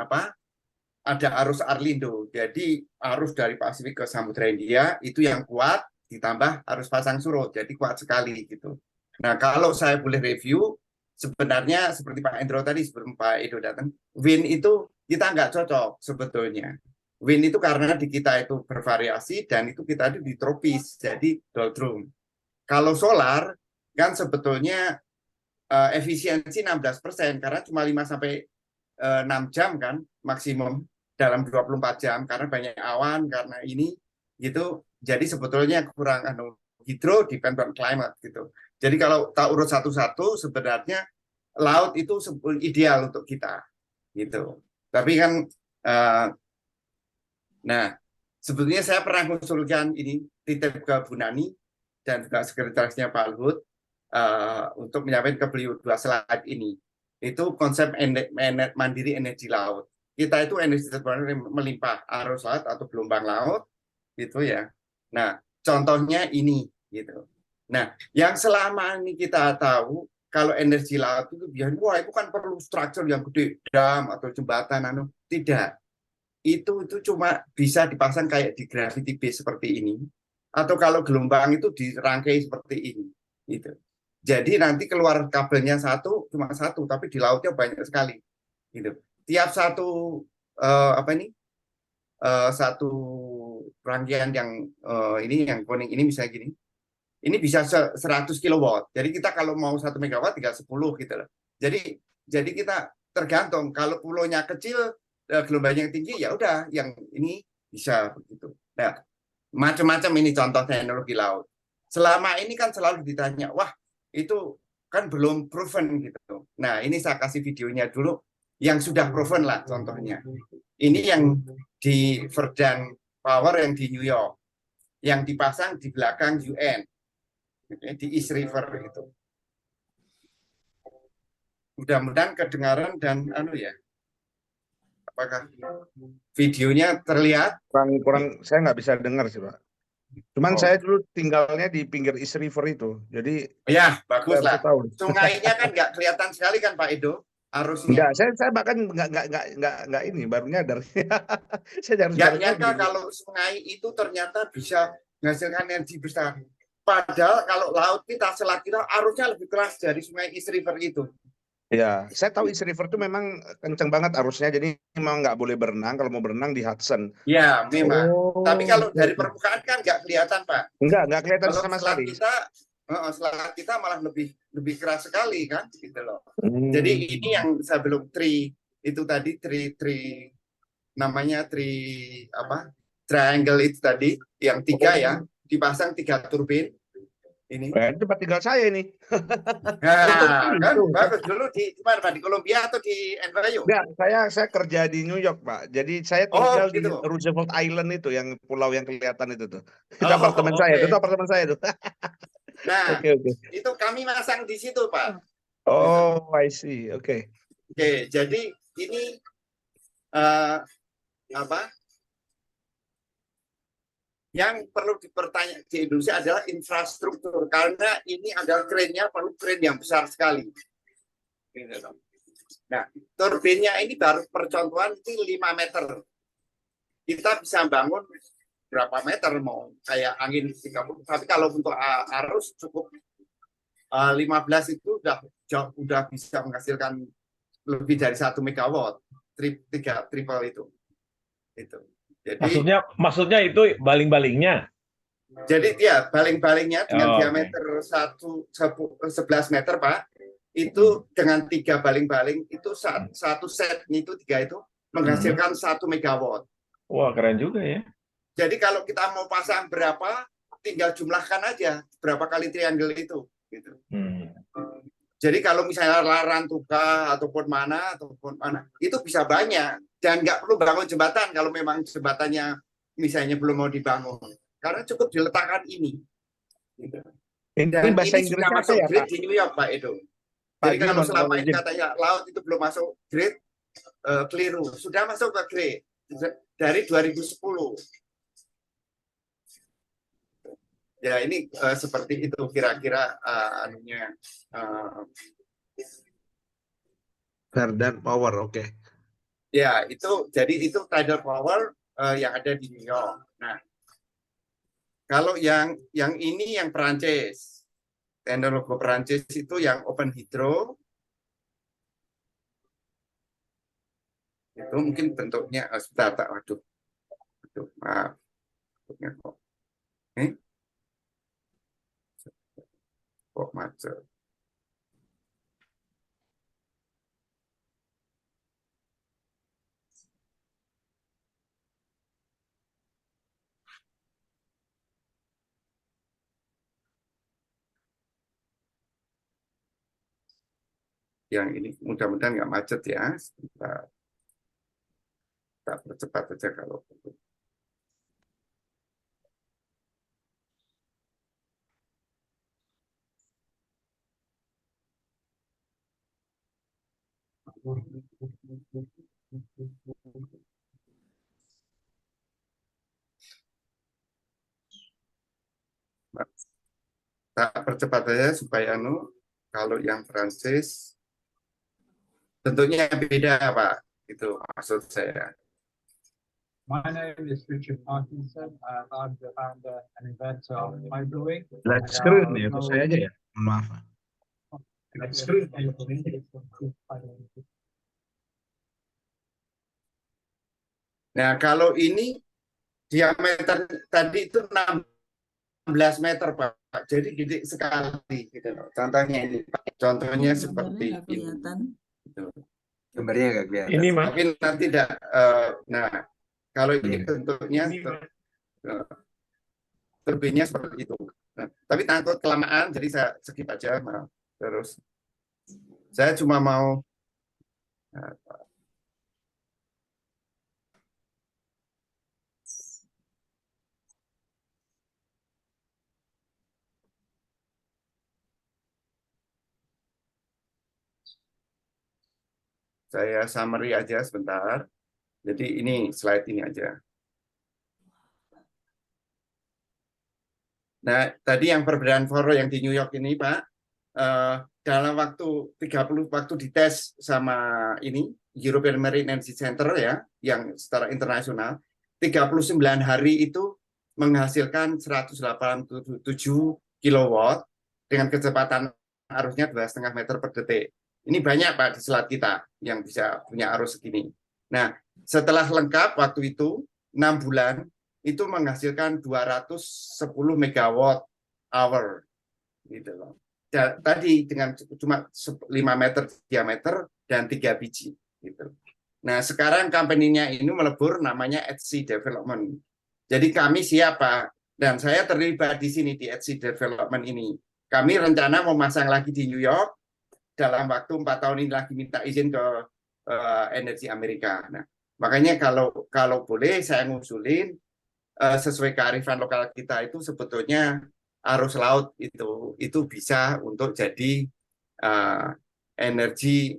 S4: ada arus Arlindo, jadi arus dari Pasifik ke Samudra Hindia itu yang kuat, ditambah arus pasang surut, jadi kuat sekali gitu. Nah kalau saya boleh review, sebenarnya seperti Pak Endro tadi sebelum Pak Edo datang, wind itu kita nggak cocok sebetulnya. Wind itu karena di kita itu bervariasi, dan itu kita itu di tropis, jadi doldrum. Kalau solar kan sebetulnya efisiensi 16%, karena cuma 5-6 jam kan maksimum dalam 24 jam, karena banyak awan, karena ini gitu. Jadi sebetulnya kurang hidro depend on climate gitu. Jadi kalau tak urut satu-satu, sebenarnya laut itu ideal untuk kita gitu. Tapi kan nah sebetulnya saya pernah mengusulkan ini titip ke Bu Nani dan juga sekretarisnya Pak Luhut untuk menyampaikan ke beliau 2 slide ini. Itu konsep mandiri energi laut. Kita itu energi terbarukan melimpah, arus laut atau gelombang laut, gitu ya. Nah, contohnya ini, gitu. Nah, yang selama ini kita tahu kalau energi laut itu biasanya, wah itu kan perlu struktur yang gede, dam atau jembatan, tidak. Itu cuma bisa dipasang kayak di gravity base seperti ini, atau kalau gelombang itu dirangkai seperti ini, gitu. Jadi nanti keluar kabelnya cuma satu, tapi di lautnya banyak sekali, gitu. Tiap satu satu rangkaian yang ini yang kuning ini misalnya gini, ini bisa 100 kW. Jadi kita kalau mau 1 megawatt tinggal 10 gitu loh. Jadi kita tergantung, kalau pulaunya kecil gelombangnya yang tinggi ya udah yang ini bisa begitu. Nah, macam-macam ini contoh teknologi laut. Selama ini kan selalu ditanya, wah itu kan belum proven gitu. Nah, ini saya kasih videonya dulu yang sudah proven lah contohnya. Ini yang di Verdun Power yang di New York, yang dipasang di belakang UN. Di East River itu. Mudah-mudahan kedengaran dan apakah videonya terlihat?
S2: Kurang saya nggak bisa dengar sih Pak. Cuman saya dulu tinggalnya di pinggir East River itu, jadi
S4: ya bagus lah.
S2: tahu.
S4: Sungainya kan nggak kelihatan sekali kan Pak Edo arusnya.
S2: Enggak, saya bahkan nggak ini baru nyadar. Saya harus
S4: Nggak nyangka kalau sungai itu ternyata bisa menghasilkan energi besar. Padahal kalau laut kita, selat kita arusnya lebih keras dari sungai East River itu.
S2: Ya, saya tahu East River itu memang kencang banget arusnya, jadi memang nggak boleh berenang. Kalau mau berenang di Hudson.
S4: Ya, memang. Tapi kalau dari permukaan kan nggak kelihatan, Pak.
S2: Nggak kelihatan
S4: kalau
S2: sama sekali.
S4: Selat kita malah lebih keras sekali kan, gitu loh. Jadi ini yang saya belum itu tadi namanya triangle itu tadi yang 3 ya, dipasang 3 turbin. Ini.
S2: Tempat tinggal saya ini.
S4: Nah, kan bagus. Dulu di mana Pak? Di Columbia atau di NYU?
S2: Enggak, saya kerja di New York, Pak. Jadi saya tinggal di Roosevelt Island itu, yang pulau yang kelihatan itu tuh. Itu apartemen saya, itu apartemen saya tuh.
S4: Nah, itu kami masang di situ, Pak.
S2: Oh, I see. Oke,
S4: jadi ini yang perlu dipertanya di Indonesia adalah infrastruktur, karena ini adalah kerennya perlu keren yang besar sekali. Nah, turbinnya ini baru percontohan ini 5 meter. Kita bisa bangun berapa meter mau kayak angin 30, tapi kalau untuk arus cukup 15 itu udah bisa menghasilkan lebih dari 1 megawatt, triple itu. Jadi,
S1: maksudnya itu baling-balingnya.
S4: Jadi ya baling-balingnya dengan diameter 11 meter Pak, itu dengan 3 baling-baling itu satu set itu 3 itu menghasilkan 1 megawatt.
S1: Wah, keren juga ya.
S4: Jadi kalau kita mau pasang berapa, tinggal jumlahkan aja berapa kali triangle itu. Gitu. Jadi kalau misalnya Larantuka ataupun mana, itu bisa banyak. Dan nggak perlu bangun jembatan kalau memang jembatannya misalnya belum mau dibangun. Karena cukup diletakkan ini. Dan
S2: ini bahasa
S4: ini
S2: Inggris
S4: sudah masuk
S2: ya,
S4: grid
S2: Pak?
S4: di New York, Pak Edo. Jadi kalau selama ini katanya laut itu belum masuk grid, keliru. Sudah masuk ke grid dari 2010. Ya ini seperti itu kira-kira anunya.
S2: Verdun Power, oke.
S4: Ya itu tidal power yang ada di New York. Nah, kalau yang ini yang Perancis, teknologi Perancis itu yang open hydro. Itu mungkin bentuknya waduh, maaf, bentuknya kok macet. Yang ini mudah-mudahan nggak macet ya. Sebentar. Kita percepat aja kalau Tak percepat aja supaya kalau yang Prancis tentunya beda Pak, itu maksud saya.
S6: My name is Richard Parkinson. I'm the founder and inventor of Microwave.
S2: Light screen ya, itu saya aja ya. Maaf.
S4: Nah, kalau ini diameter tadi itu 16 meter Pak. Jadi gede sekali gitu loh. Contohnya ini Pak. Contohnya seperti ini. Gitu.
S3: Gambarnya nggak kelihatan.
S1: Ini Mas.
S4: Tapi nanti tidak nah, kalau ini bentuknya turbinnya seperti itu. Nah, tapi takut kelamaan jadi saya skip aja. Maaf. Terus saya cuma mau saya summary aja sebentar. Jadi ini slide ini aja. Nah, tadi yang perbedaan foro yang di New York ini, Pak, dalam waktu 30 waktu dites sama ini European Marine Energy Center ya, yang secara internasional, 39 hari itu menghasilkan 187 kilowatt dengan kecepatan arusnya 2,5 meter per detik. Ini banyak Pak di selat kita yang bisa punya arus segini. Nah, setelah lengkap waktu itu 6 bulan itu menghasilkan 210 megawatt hour gitu loh. Tadi dengan cuma 5 meter diameter dan 3 biji gitu. Nah, sekarang company-nya ini melebur namanya HC Development. Jadi kami siapa? Dan saya terlibat di sini di HC Development ini. Kami rencana memasang lagi di New York dalam waktu 4 tahun ini lagi minta izin ke Energi Amerika. Nah, makanya kalau boleh saya ngusulin sesuai kearifan lokal kita itu sebetulnya arus laut itu bisa untuk jadi energi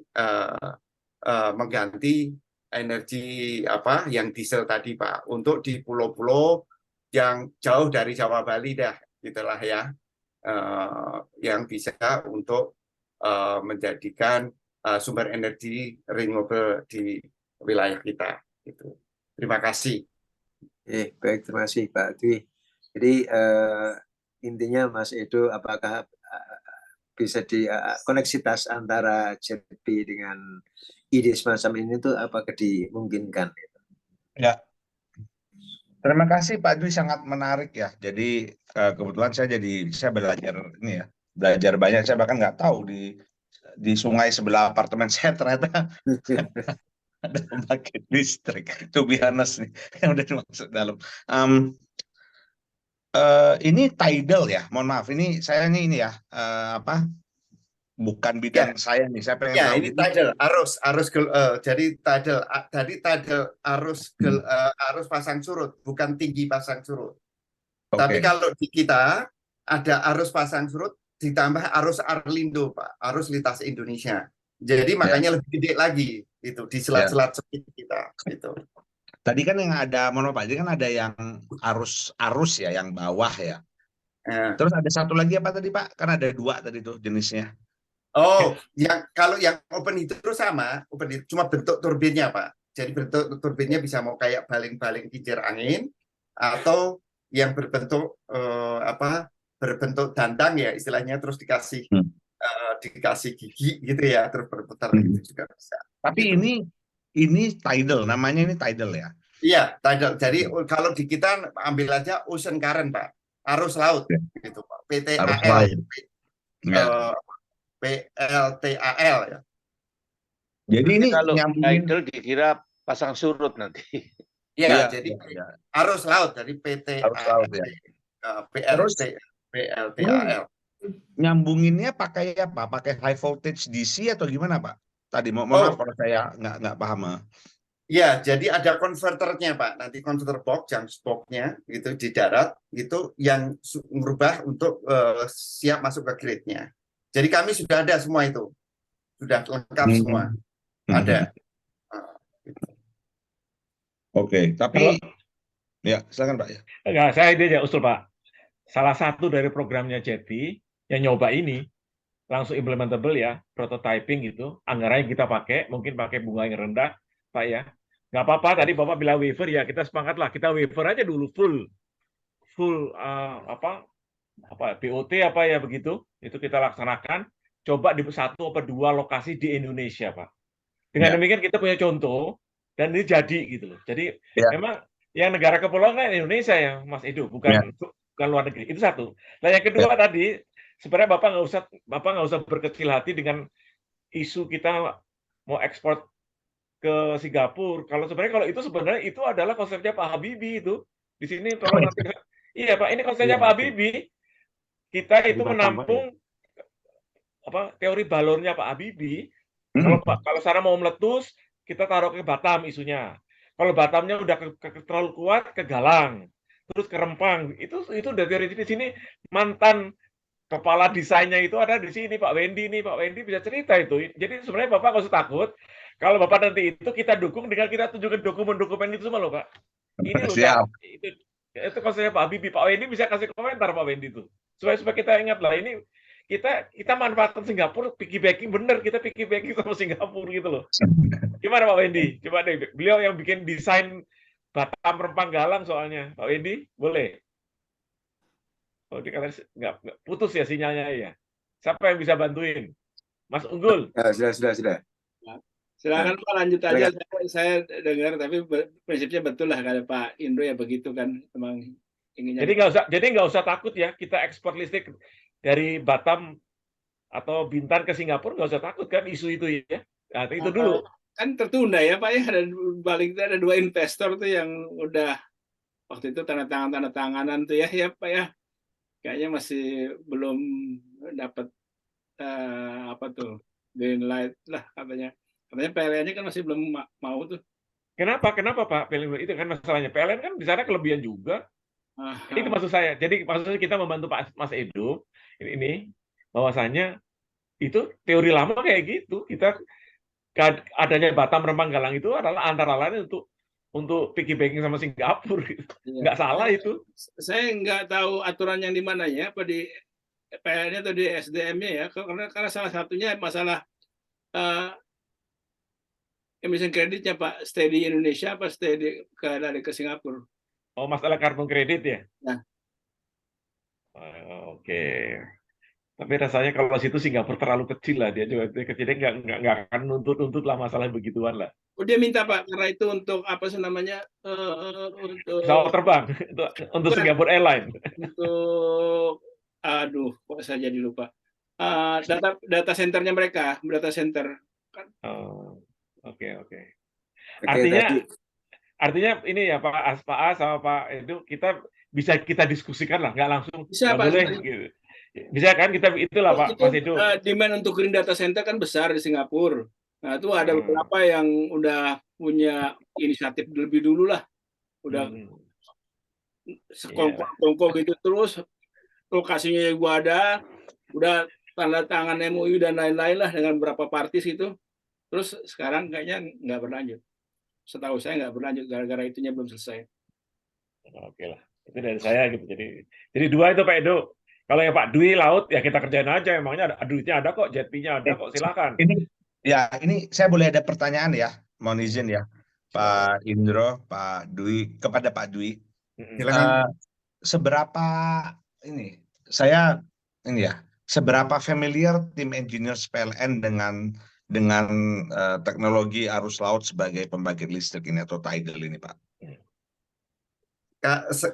S4: mengganti energi apa yang diesel tadi Pak untuk di pulau-pulau yang jauh dari Jawa Bali dah gitulah ya yang bisa untuk menjadikan sumber energi renewable di wilayah kita itu. Terima kasih.
S3: Baik, terima kasih Pak Dwi. Jadi intinya Mas Edo, apakah bisa di koneksitas antara JP dengan ide semacam ini tuh apakah dimungkinkan?
S2: Ya, terima kasih Pak Dwi, sangat menarik ya. Jadi kebetulan saya belajar ini ya, belajar banyak. Saya bahkan nggak tahu di sungai sebelah apartemen saya ternyata ada pembangkit listrik. To be honest nih, yang udah masuk dalam. Ini tidal ya, mohon maaf. Ini saya ini ya bukan bidang saya nih. Saya pengen
S4: ya,
S2: tahu
S4: ini tidal arus jadi tidal arus pasang surut, bukan tinggi pasang surut. Tapi kalau di kita ada arus pasang surut ditambah arus Arlindo Pak, arus lintas Indonesia. Jadi makanya lebih gede lagi itu di selat-selat seperti kita gitu.
S2: Tadi kan yang ada, mohon maaf, kan ada yang arus ya, yang bawah ya. Terus ada satu lagi apa tadi Pak? Kan ada 2 tadi tuh jenisnya.
S4: Oh, kalau yang open heater terus sama, open heater, cuma bentuk turbinnya Pak. Jadi bentuk turbinnya bisa mau kayak baling-baling kincir angin atau yang berbentuk berbentuk dandang ya istilahnya, terus dikasih gigi gitu ya, terus berputar gitu juga bisa.
S2: Tapi gitu. Ini tidal, namanya ini tidal ya?
S4: Iya, tidal. Jadi kalau di kita ambil aja ocean current Pak, arus laut gitu Pak. PLTAL ya.
S2: Jadi ini
S7: kalau tidal dikira pasang surut nanti.
S4: Iya, jadi arus laut dari PLTAL.
S2: Nyambunginnya pakai apa? Pakai high voltage DC atau gimana Pak? Tadi maaf kalau saya nggak paham.
S4: Ya, jadi ada konverternya Pak. Nanti konverter box, yang boxnya gitu di darat itu yang merubah untuk siap masuk ke grid-nya. Jadi kami sudah ada semua itu, sudah lengkap semua. ada.
S2: Oke, tapi ya silakan Pak ya.
S1: Enggak, saya ini aja usul Pak. Salah satu dari programnya Jeti yang nyoba ini langsung implementable ya, prototyping gitu, anggarannya kita pakai, mungkin pakai bunga yang rendah, Pak ya. Nggak apa-apa, tadi Bapak bilang waiver ya, kita sepakat lah, kita waiver aja dulu full BOT apa ya begitu, itu kita laksanakan, coba di 1 atau 2 lokasi di Indonesia, Pak. Dengan demikian kita punya contoh, dan ini jadi gitu loh. Jadi memang yang negara kepulauan kan Indonesia ya, Mas Edo, bukan luar negeri. Itu satu. Nah yang kedua tadi, sebenarnya Bapak nggak usah berkecil hati dengan isu kita mau ekspor ke Singapura. Kalau itu sebenarnya itu adalah konsepnya Pak Habibie itu. Di sini tolong nanti. Iya Pak, ini konsepnya Pak Habibie. Kita itu menampung teori balonnya Pak Habibie. Kalau sana mau meletus, kita taruh ke Batam isunya. Kalau Batamnya udah terlalu kuat, ke Galang, terus ke Rempang. Itu udah teori di sini. Mantan kepala desainnya itu ada di sini, Pak Wendy nih. Pak Wendy bisa cerita itu. Jadi sebenarnya Bapak nggak usah takut. Kalau Bapak nanti itu kita dukung dengan kita tunjukkan dokumen-dokumen itu semua loh, Pak. Ini loh, itu konsepnya Pak Habibie. Pak Wendy bisa kasih komentar Pak Wendy itu. Supaya kita ingat lah, ini kita manfaatkan Singapura, piggybacking bener, kita piggybacking sama Singapura gitu loh. Gimana Pak Wendy? Coba deh, beliau yang bikin desain Batam, Rempang, Galang soalnya. Pak Wendy, boleh? Oh, dikatakan nggak putus ya sinyalnya ya. Siapa yang bisa bantuin? Mas Unggul.
S3: Sudah.
S8: Silakan Pak, lanjut aja. Saya dengar, tapi prinsipnya betul lah kalau Pak Indro ya begitu kan, memang inginnya.
S1: Jadi nggak usah takut ya, kita ekspor listrik dari Batam atau Bintan ke Singapura, nggak usah takut kan isu itu ya. Nah, itu dulu.
S8: Kan tertunda ya Pak ya, ada 2 investor tuh yang udah waktu itu tanda tanganan tuh ya Pak ya. Kayaknya masih belum dapat green light lah katanya. Katanya PLN-nya kan masih belum mau tuh.
S1: Kenapa Pak PLN? Itu kan masalahnya. PLN kan di sana kelebihan juga. Itu maksud saya. Jadi maksudnya kita membantu Mas Edo ini bahwasanya itu teori lama kayak gitu. Kita adanya Batam, Rempang, Galang itu adalah antara lain untuk piggybacking sama Singapura. Nggak salah itu.
S8: Saya nggak tahu aturan yang di mana ya, apa di PLN-nya atau di SDM-nya ya. Karena salah satunya masalah emisi kreditnya Pak, stay di Indonesia apa stay dari ke Singapura.
S1: Oh, masalah karbon kredit ya?
S8: Nah.
S1: Oke. Tapi rasanya kalau situ Singapura terlalu kecil lah, dia juga kecilnya nggak akan nuntut lah masalah begituan lah.
S8: Oh, dia minta Pak, karena itu untuk apa sih namanya? Untuk
S1: pesawat terbang, untuk Singapore Airlines.
S8: Untuk, kok saya jadi lupa. Data centernya mereka, data center.
S1: Oke. Artinya ini ya Pak A sama Pak Edo, kita diskusikan lah, nggak langsung.
S8: Bisa Pak.
S1: Boleh, gitu. Bisa kan kita itulah Pak Mas Edo.
S8: Demand untuk green data center kan besar di Singapura. Nah itu ada beberapa yang udah punya inisiatif lebih dulu lah, udah sekongkol gitu, terus lokasinya gua ada, udah tanda tangan MOU dan lain-lain lah dengan beberapa partis itu, terus sekarang kayaknya nggak berlanjut. Setahu saya nggak berlanjut gara-gara itunya belum selesai.
S1: Oke lah, itu dari saya gitu. Jadi 2 itu Pak Edo. Kalau yang Pak Dwi laut ya kita kerjain aja. Emangnya duitnya ada kok, jetpinya ada kok, silakan.
S2: Ini saya boleh ada pertanyaan ya, mohon izin ya, Pak Indro, Pak Dwi, kepada Pak Dwi. Seberapa seberapa familiar tim engineers PLN dengan teknologi arus laut sebagai pembangkit listrik ini atau tidal ini, Pak?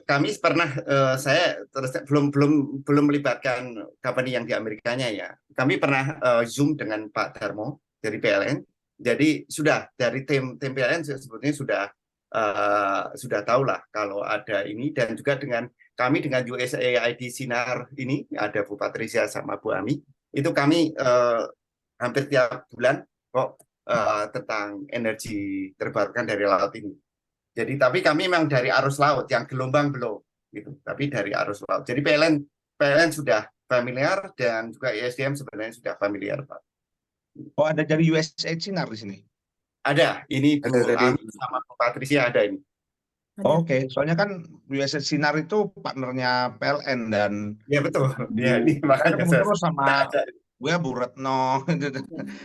S4: Kami pernah, saya belum melibatkan company yang di Amerikanya ya. Kami pernah Zoom dengan Pak Darmo dari PLN. Jadi sudah dari tim PLN sebetulnya sudah tahu lah kalau ada ini, dan juga dengan kami dengan USAID Sinar ini ada Bu Patricia sama Bu Ami. Itu kami hampir tiap bulan kok tentang energi terbarukan dari laut ini. Jadi tapi kami memang dari arus laut, yang gelombang belum gitu. Tapi dari arus laut. Jadi PLN sudah familiar, dan juga ISDM sebenarnya sudah familiar, Pak.
S2: Oh, ada dari USAID Sinar di sini.
S4: Ada, ini Bu
S3: Ada tadi.
S4: Ami sama Bu Patricia ada ini.
S2: Oke, soalnya kan USS Sinar itu partnernya PLN dan
S4: Ya betul.
S2: Bu,
S4: Ya ini
S2: saya
S4: makanya
S2: ketemu terus sama
S4: ada.
S2: gue Bu Retno,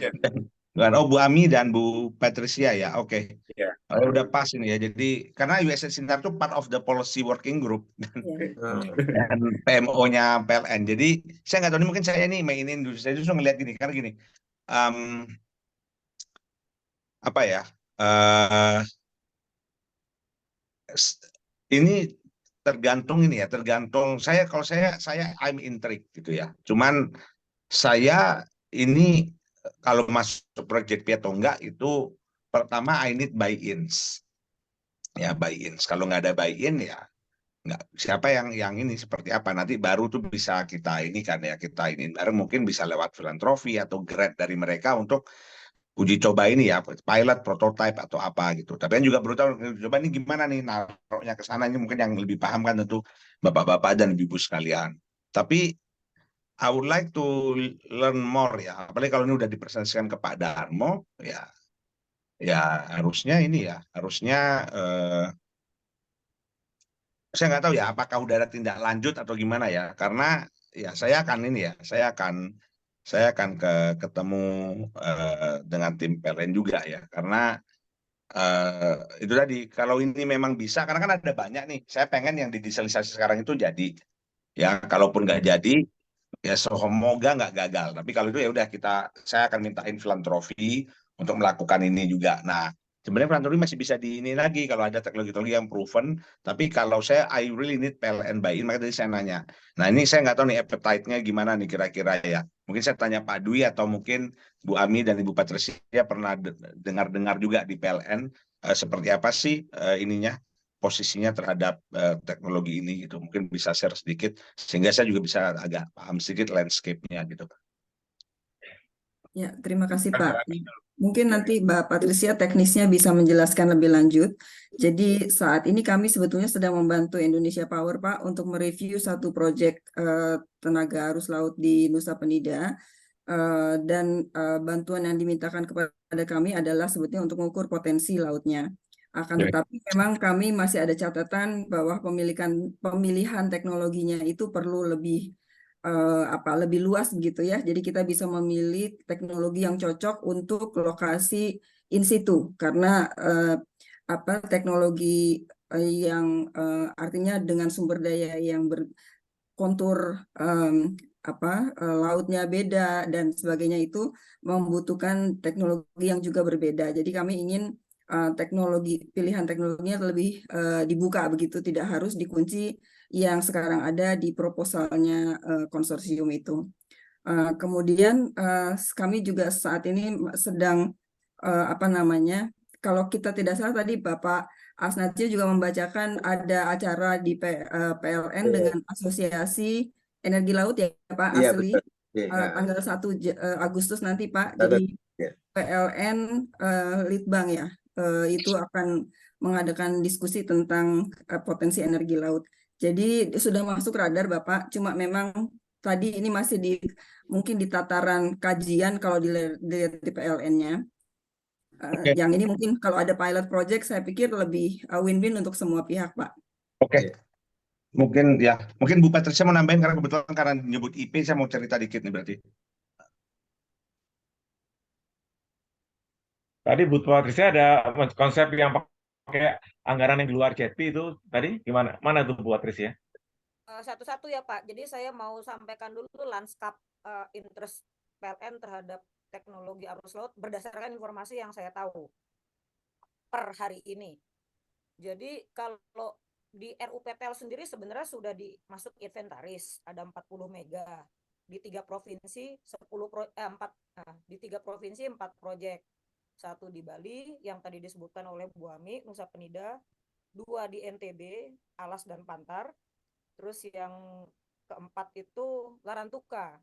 S4: Ya,
S2: dan Bu Ami dan Bu Patricia ya. Oke.
S4: ya.
S2: Udah pas ini ya. Jadi karena USS Sinar itu part of the policy working group dan PMO-nya PLN. Jadi saya nggak tahu, ini mungkin saya ini mainin dulu. Saya justru ngeliat gini, karena gini, apa ya? Ini tergantung ini ya, tergantung saya. Kalau saya I'm intrigued gitu ya. Cuman saya ini kalau masuk project P atau enggak itu pertama I need buy-ins. Ya buy-ins. Kalau nggak ada buy-in ya nggak, siapa yang ini seperti apa nanti baru tuh bisa kita ini kan ya, kita ini bareng, mungkin bisa lewat filantropi atau grant dari mereka untuk uji coba ini ya, pilot, prototype atau apa gitu. Tapi kan juga perlu tahu coba ini gimana nih naruhnya ke sana, ini mungkin yang lebih paham kan tentu bapak-bapak dan ibu sekalian. Tapi I would like to learn more ya, apalagi kalau ini udah dipresentasikan ke Pak Darmo ya, harusnya ini ya, harusnya saya nggak tahu ya apakah udah ada tindak lanjut atau gimana ya, karena ya saya akan ini ya, saya akan ketemu dengan tim PLN juga ya, karena itu tadi kalau ini memang bisa, karena kan ada banyak nih, saya pengen yang digitalisasi sekarang itu jadi ya, kalaupun nggak jadi ya semoga nggak gagal, tapi kalau itu ya udah saya akan mintain filantropi untuk melakukan ini juga. Nah sebenarnya filantropi masih bisa di ini lagi kalau ada teknologi-teknologi yang proven, tapi kalau saya I really need PLN buy-in, maka tadi saya nanya. Nah ini saya nggak tahu nih appetite-nya gimana nih kira-kira ya, mungkin saya tanya Pak Dwi atau mungkin Bu Ami dan Ibu Patricia pernah dengar-dengar juga di PLN seperti apa sih ininya, posisinya terhadap teknologi ini gitu, mungkin bisa share sedikit sehingga saya juga bisa agak paham sedikit landscape-nya gitu.
S9: Ya, terima kasih Pak. Mungkin nanti Mbak Patricia teknisnya bisa menjelaskan lebih lanjut. Jadi saat ini kami sebetulnya sedang membantu Indonesia Power Pak untuk mereview satu proyek tenaga arus laut di Nusa Penida. Dan bantuan yang dimintakan kepada kami adalah sebetulnya untuk mengukur potensi lautnya. Akan tetapi memang kami masih ada catatan bahwa pemilihan teknologinya itu perlu lebih lebih luas gitu ya. Jadi kita bisa memilih teknologi yang cocok untuk lokasi in situ, karena teknologi yang artinya dengan sumber daya yang berkontur lautnya beda dan sebagainya, itu membutuhkan teknologi yang juga berbeda. Jadi kami ingin pilihan teknologinya lebih dibuka begitu, tidak harus dikunci yang sekarang ada di proposalnya konsorsium itu. Kemudian kami juga saat ini sedang kalau kita tidak salah tadi Bapak Asnatio juga membacakan ada acara di PLN dengan Asosiasi Energi Laut ya Pak Asli, tanggal 1 Agustus nanti Pak. Jadi PLN Litbang ya, itu akan mengadakan diskusi tentang potensi energi laut. Jadi sudah masuk radar Bapak, cuma memang tadi ini masih mungkin di tataran kajian kalau dilihat di PLN-nya. Yang ini mungkin kalau ada pilot project saya pikir lebih win-win untuk semua pihak Pak.
S2: Oke. Mungkin Bu Patricia mau nambahin, karena kebetulan karena nyebut IP saya mau cerita dikit nih berarti.
S1: Tadi Bu Patricia ada konsep yang pakai anggaran yang di luar JETP itu tadi gimana? Mana tuh Bu Patricia?
S10: Satu-satu ya Pak. Jadi saya mau sampaikan dulu lanskap interest PLN terhadap teknologi arus laut berdasarkan informasi yang saya tahu per hari ini. Jadi kalau di RUPPL sendiri sebenarnya sudah dimasuk inventaris, ada 40 mega di 3 provinsi, 4 proyek. 1 di Bali yang tadi disebutkan oleh Bu Ami, Nusa Penida, 2 di NTB, Alas dan Pantar. Terus yang keempat itu Larantuka.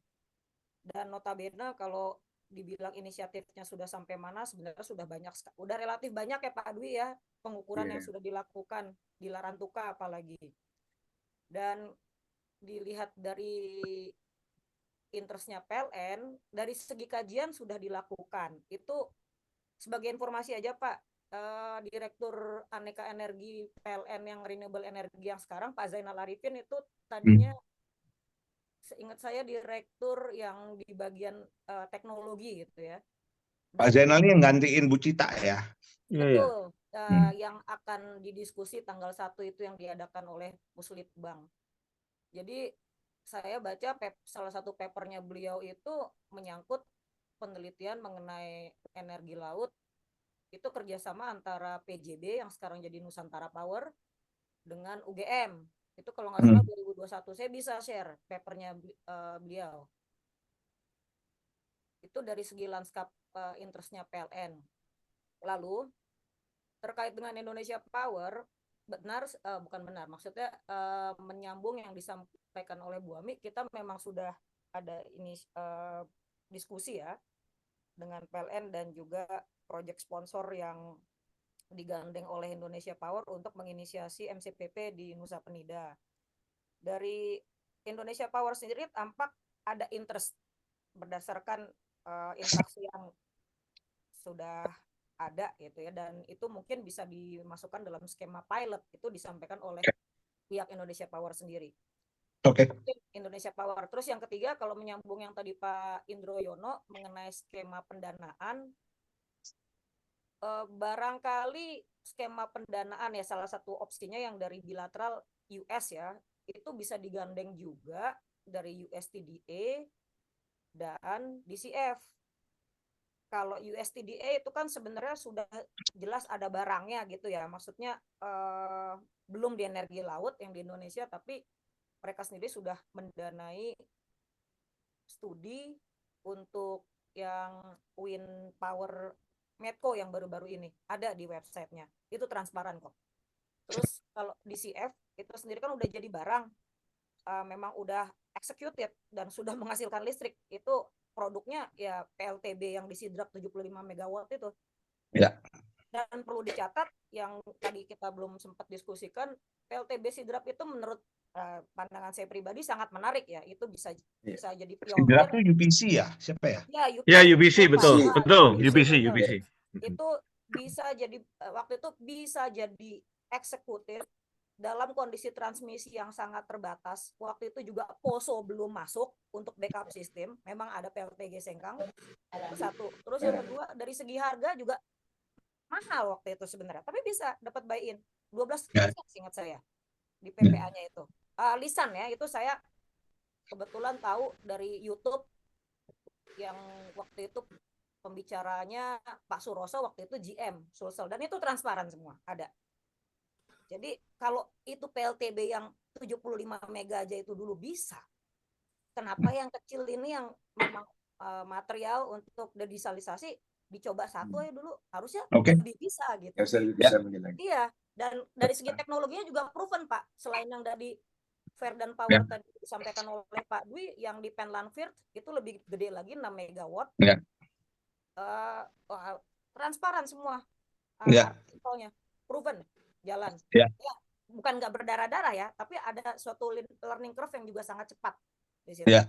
S10: Dan notabene kalau dibilang inisiatifnya sudah sampai mana, sebenarnya sudah banyak, udah relatif banyak ya Pak Dwi ya, pengukuran yang sudah dilakukan di Larantuka apalagi. Dan dilihat dari interestnya PLN, dari segi kajian sudah dilakukan. Itu sebagai informasi aja Pak, Direktur Aneka Energi PLN yang Renewable Energy yang sekarang Pak Zainal Arifin itu tadinya seingat saya direktur yang di bagian teknologi gitu ya.
S2: Pak Zainal ini yang gantiin Bu Cita ya.
S10: Betul, yang akan didiskusi tanggal 1 itu yang diadakan oleh Puslitbang. Jadi saya baca salah satu papernya beliau itu menyangkut penelitian mengenai energi laut, itu kerjasama antara PJB yang sekarang jadi Nusantara Power dengan UGM. Itu kalau nggak salah 2021. Saya bisa share papernya beliau. Itu dari segi lanskap interestnya PLN. Lalu terkait dengan Indonesia Power, bukan benar, maksudnya menyambung yang disampaikan oleh Bu Ami, kita memang sudah ada ini diskusi ya dengan PLN dan juga proyek sponsor yang digandeng oleh Indonesia Power untuk menginisiasi MCPP di Nusa Penida. Dari Indonesia Power sendiri tampak ada interest berdasarkan interaksi yang sudah ada gitu ya, dan itu mungkin bisa dimasukkan dalam skema pilot, itu disampaikan oleh pihak Indonesia Power sendiri.
S2: Oke.
S10: Indonesia Power. Terus yang ketiga, kalau menyambung yang tadi Pak Indroyono mengenai skema pendanaan, barangkali skema pendanaan ya salah satu opsinya yang dari bilateral US ya, itu bisa digandeng juga dari USTDA dan DCF. Kalau USTDA itu kan sebenarnya sudah jelas ada barangnya gitu ya, maksudnya belum di energi laut yang di Indonesia, tapi mereka sendiri sudah mendanai studi untuk yang wind power Medco yang baru-baru ini, ada di websitenya, itu transparan kok. Terus kalau DCF itu sendiri kan udah jadi barang, memang udah executed dan sudah menghasilkan listrik, itu produknya ya PLTB yang di Sidrap 75 MW itu.
S2: Ya.
S10: Dan perlu dicatat yang tadi kita belum sempat diskusikan, PLTB Sidrap itu menurut pandangan saya pribadi sangat menarik ya, itu bisa jadi pionir.
S2: Sidrap itu UPC ya, siapa ya?
S10: Ya
S1: UPC betul, UPC.
S10: Itu bisa jadi waktu itu bisa jadi eksekutif dalam kondisi transmisi yang sangat terbatas. Waktu itu juga POSO belum masuk untuk backup sistem. Memang ada PLTG Sengkang. Satu. Terus yang kedua, dari segi harga juga mahal waktu itu sebenarnya. Tapi bisa dapat buy-in. 12% ingat saya di PPA-nya itu. Lisan ya, itu saya kebetulan tahu dari YouTube yang waktu itu pembicaranya Pak Suroso waktu itu GM, Sulsel. Dan itu transparan semua, ada. Jadi kalau itu PLTB yang 75 mega aja itu dulu bisa, kenapa yang kecil ini yang memang material untuk dedesalisasi dicoba satu ya dulu, harusnya lebih bisa gitu.
S3: Bisa
S10: iya, dan dari segi teknologinya juga proven Pak, selain yang dari Verdan Power tadi disampaikan oleh Pak Dwi, yang di Penlandfirth itu lebih gede lagi 6 megawatt. Transparan semua artikelnya, proven jalan. Ya, bukan nggak berdarah-darah ya, tapi ada suatu learning curve yang juga sangat cepat di situ.
S2: Ya.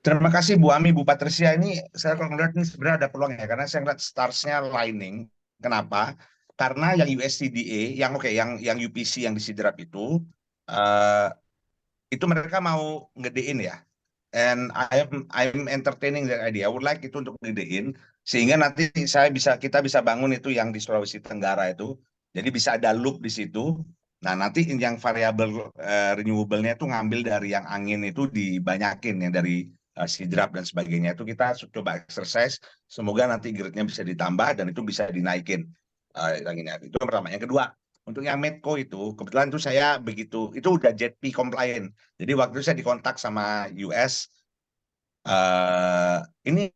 S2: Terima kasih Bu Ami, Bu Patricia. Ini saya kalau melihat ini sebenarnya ada peluang ya, karena saya ngeliat stars-nya lining. Kenapa? Karena yang USTDA, yang UPC yang di Sidrap itu mereka mau ngedein ya. And I'm entertaining that idea. I would like itu untuk ngedein sehingga nanti kita bisa bangun itu yang di Sulawesi Tenggara itu. Jadi bisa ada loop di situ. Nah, nanti yang variabel renewable-nya itu ngambil dari yang angin itu dibanyakin, yang dari Sidrap dan sebagainya. Itu kita coba exercise. Semoga nanti grid-nya bisa ditambah dan itu bisa dinaikin. Itu pertama. Yang kedua, untuk yang Medco itu, kebetulan itu saya begitu, itu udah JETP compliant. Jadi waktu itu saya dikontak sama US, ini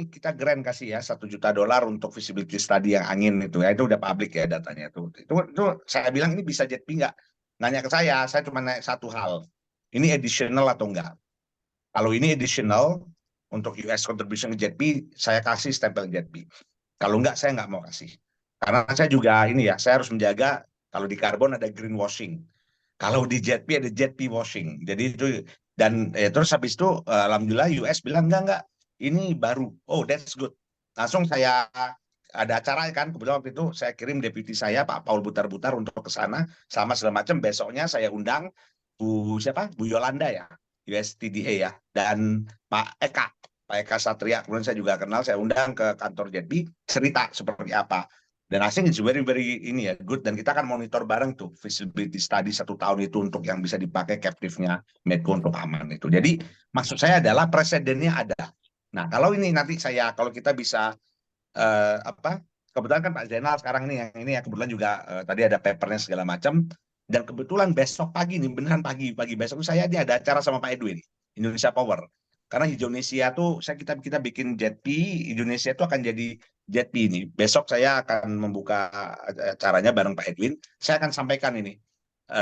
S2: kita grant kasih ya $1 juta untuk visibility study yang angin itu ya, itu udah public ya datanya itu saya bilang ini bisa JETP nggak? Nanya ke saya cuma nanya satu hal, ini additional atau enggak? Kalau ini additional untuk US contribution ke JETP, saya kasih stempel JETP. Kalau enggak, saya nggak mau kasih. Karena saya juga saya harus menjaga kalau di karbon ada greenwashing, kalau di JETP ada JETP washing. Jadi itu. Dan terus habis itu alhamdulillah US bilang enggak, ini baru. Oh, that's good. Langsung saya ada acara kan, kebetulan waktu itu saya kirim deputi saya Pak Paul Butar-Butar untuk ke sana sama segala macam. Besoknya saya undang Bu Yolanda ya, USTDA ya, dan Pak Eka Satria, kemudian saya juga kenal, saya undang ke kantor JETB, cerita seperti apa. Dan I think it's very ini ya good, dan kita akan monitor bareng tuh feasibility study 1 tahun itu untuk yang bisa dipakai captive-nya Medco untuk aman itu. Jadi maksud saya adalah presidennya ada. Nah kalau ini nanti kalau kita bisa kebetulan kan Pak Zainal sekarang ini ya kebetulan juga tadi ada papernya segala macam, dan kebetulan besok pagi nih, beneran pagi besok saya ada acara sama Pak Edwin Indonesia Power. Karena Indonesia tuh kita bikin JETP, Indonesia tuh akan jadi JETP ini. Besok saya akan membuka acaranya bareng Pak Edwin. Saya akan sampaikan ini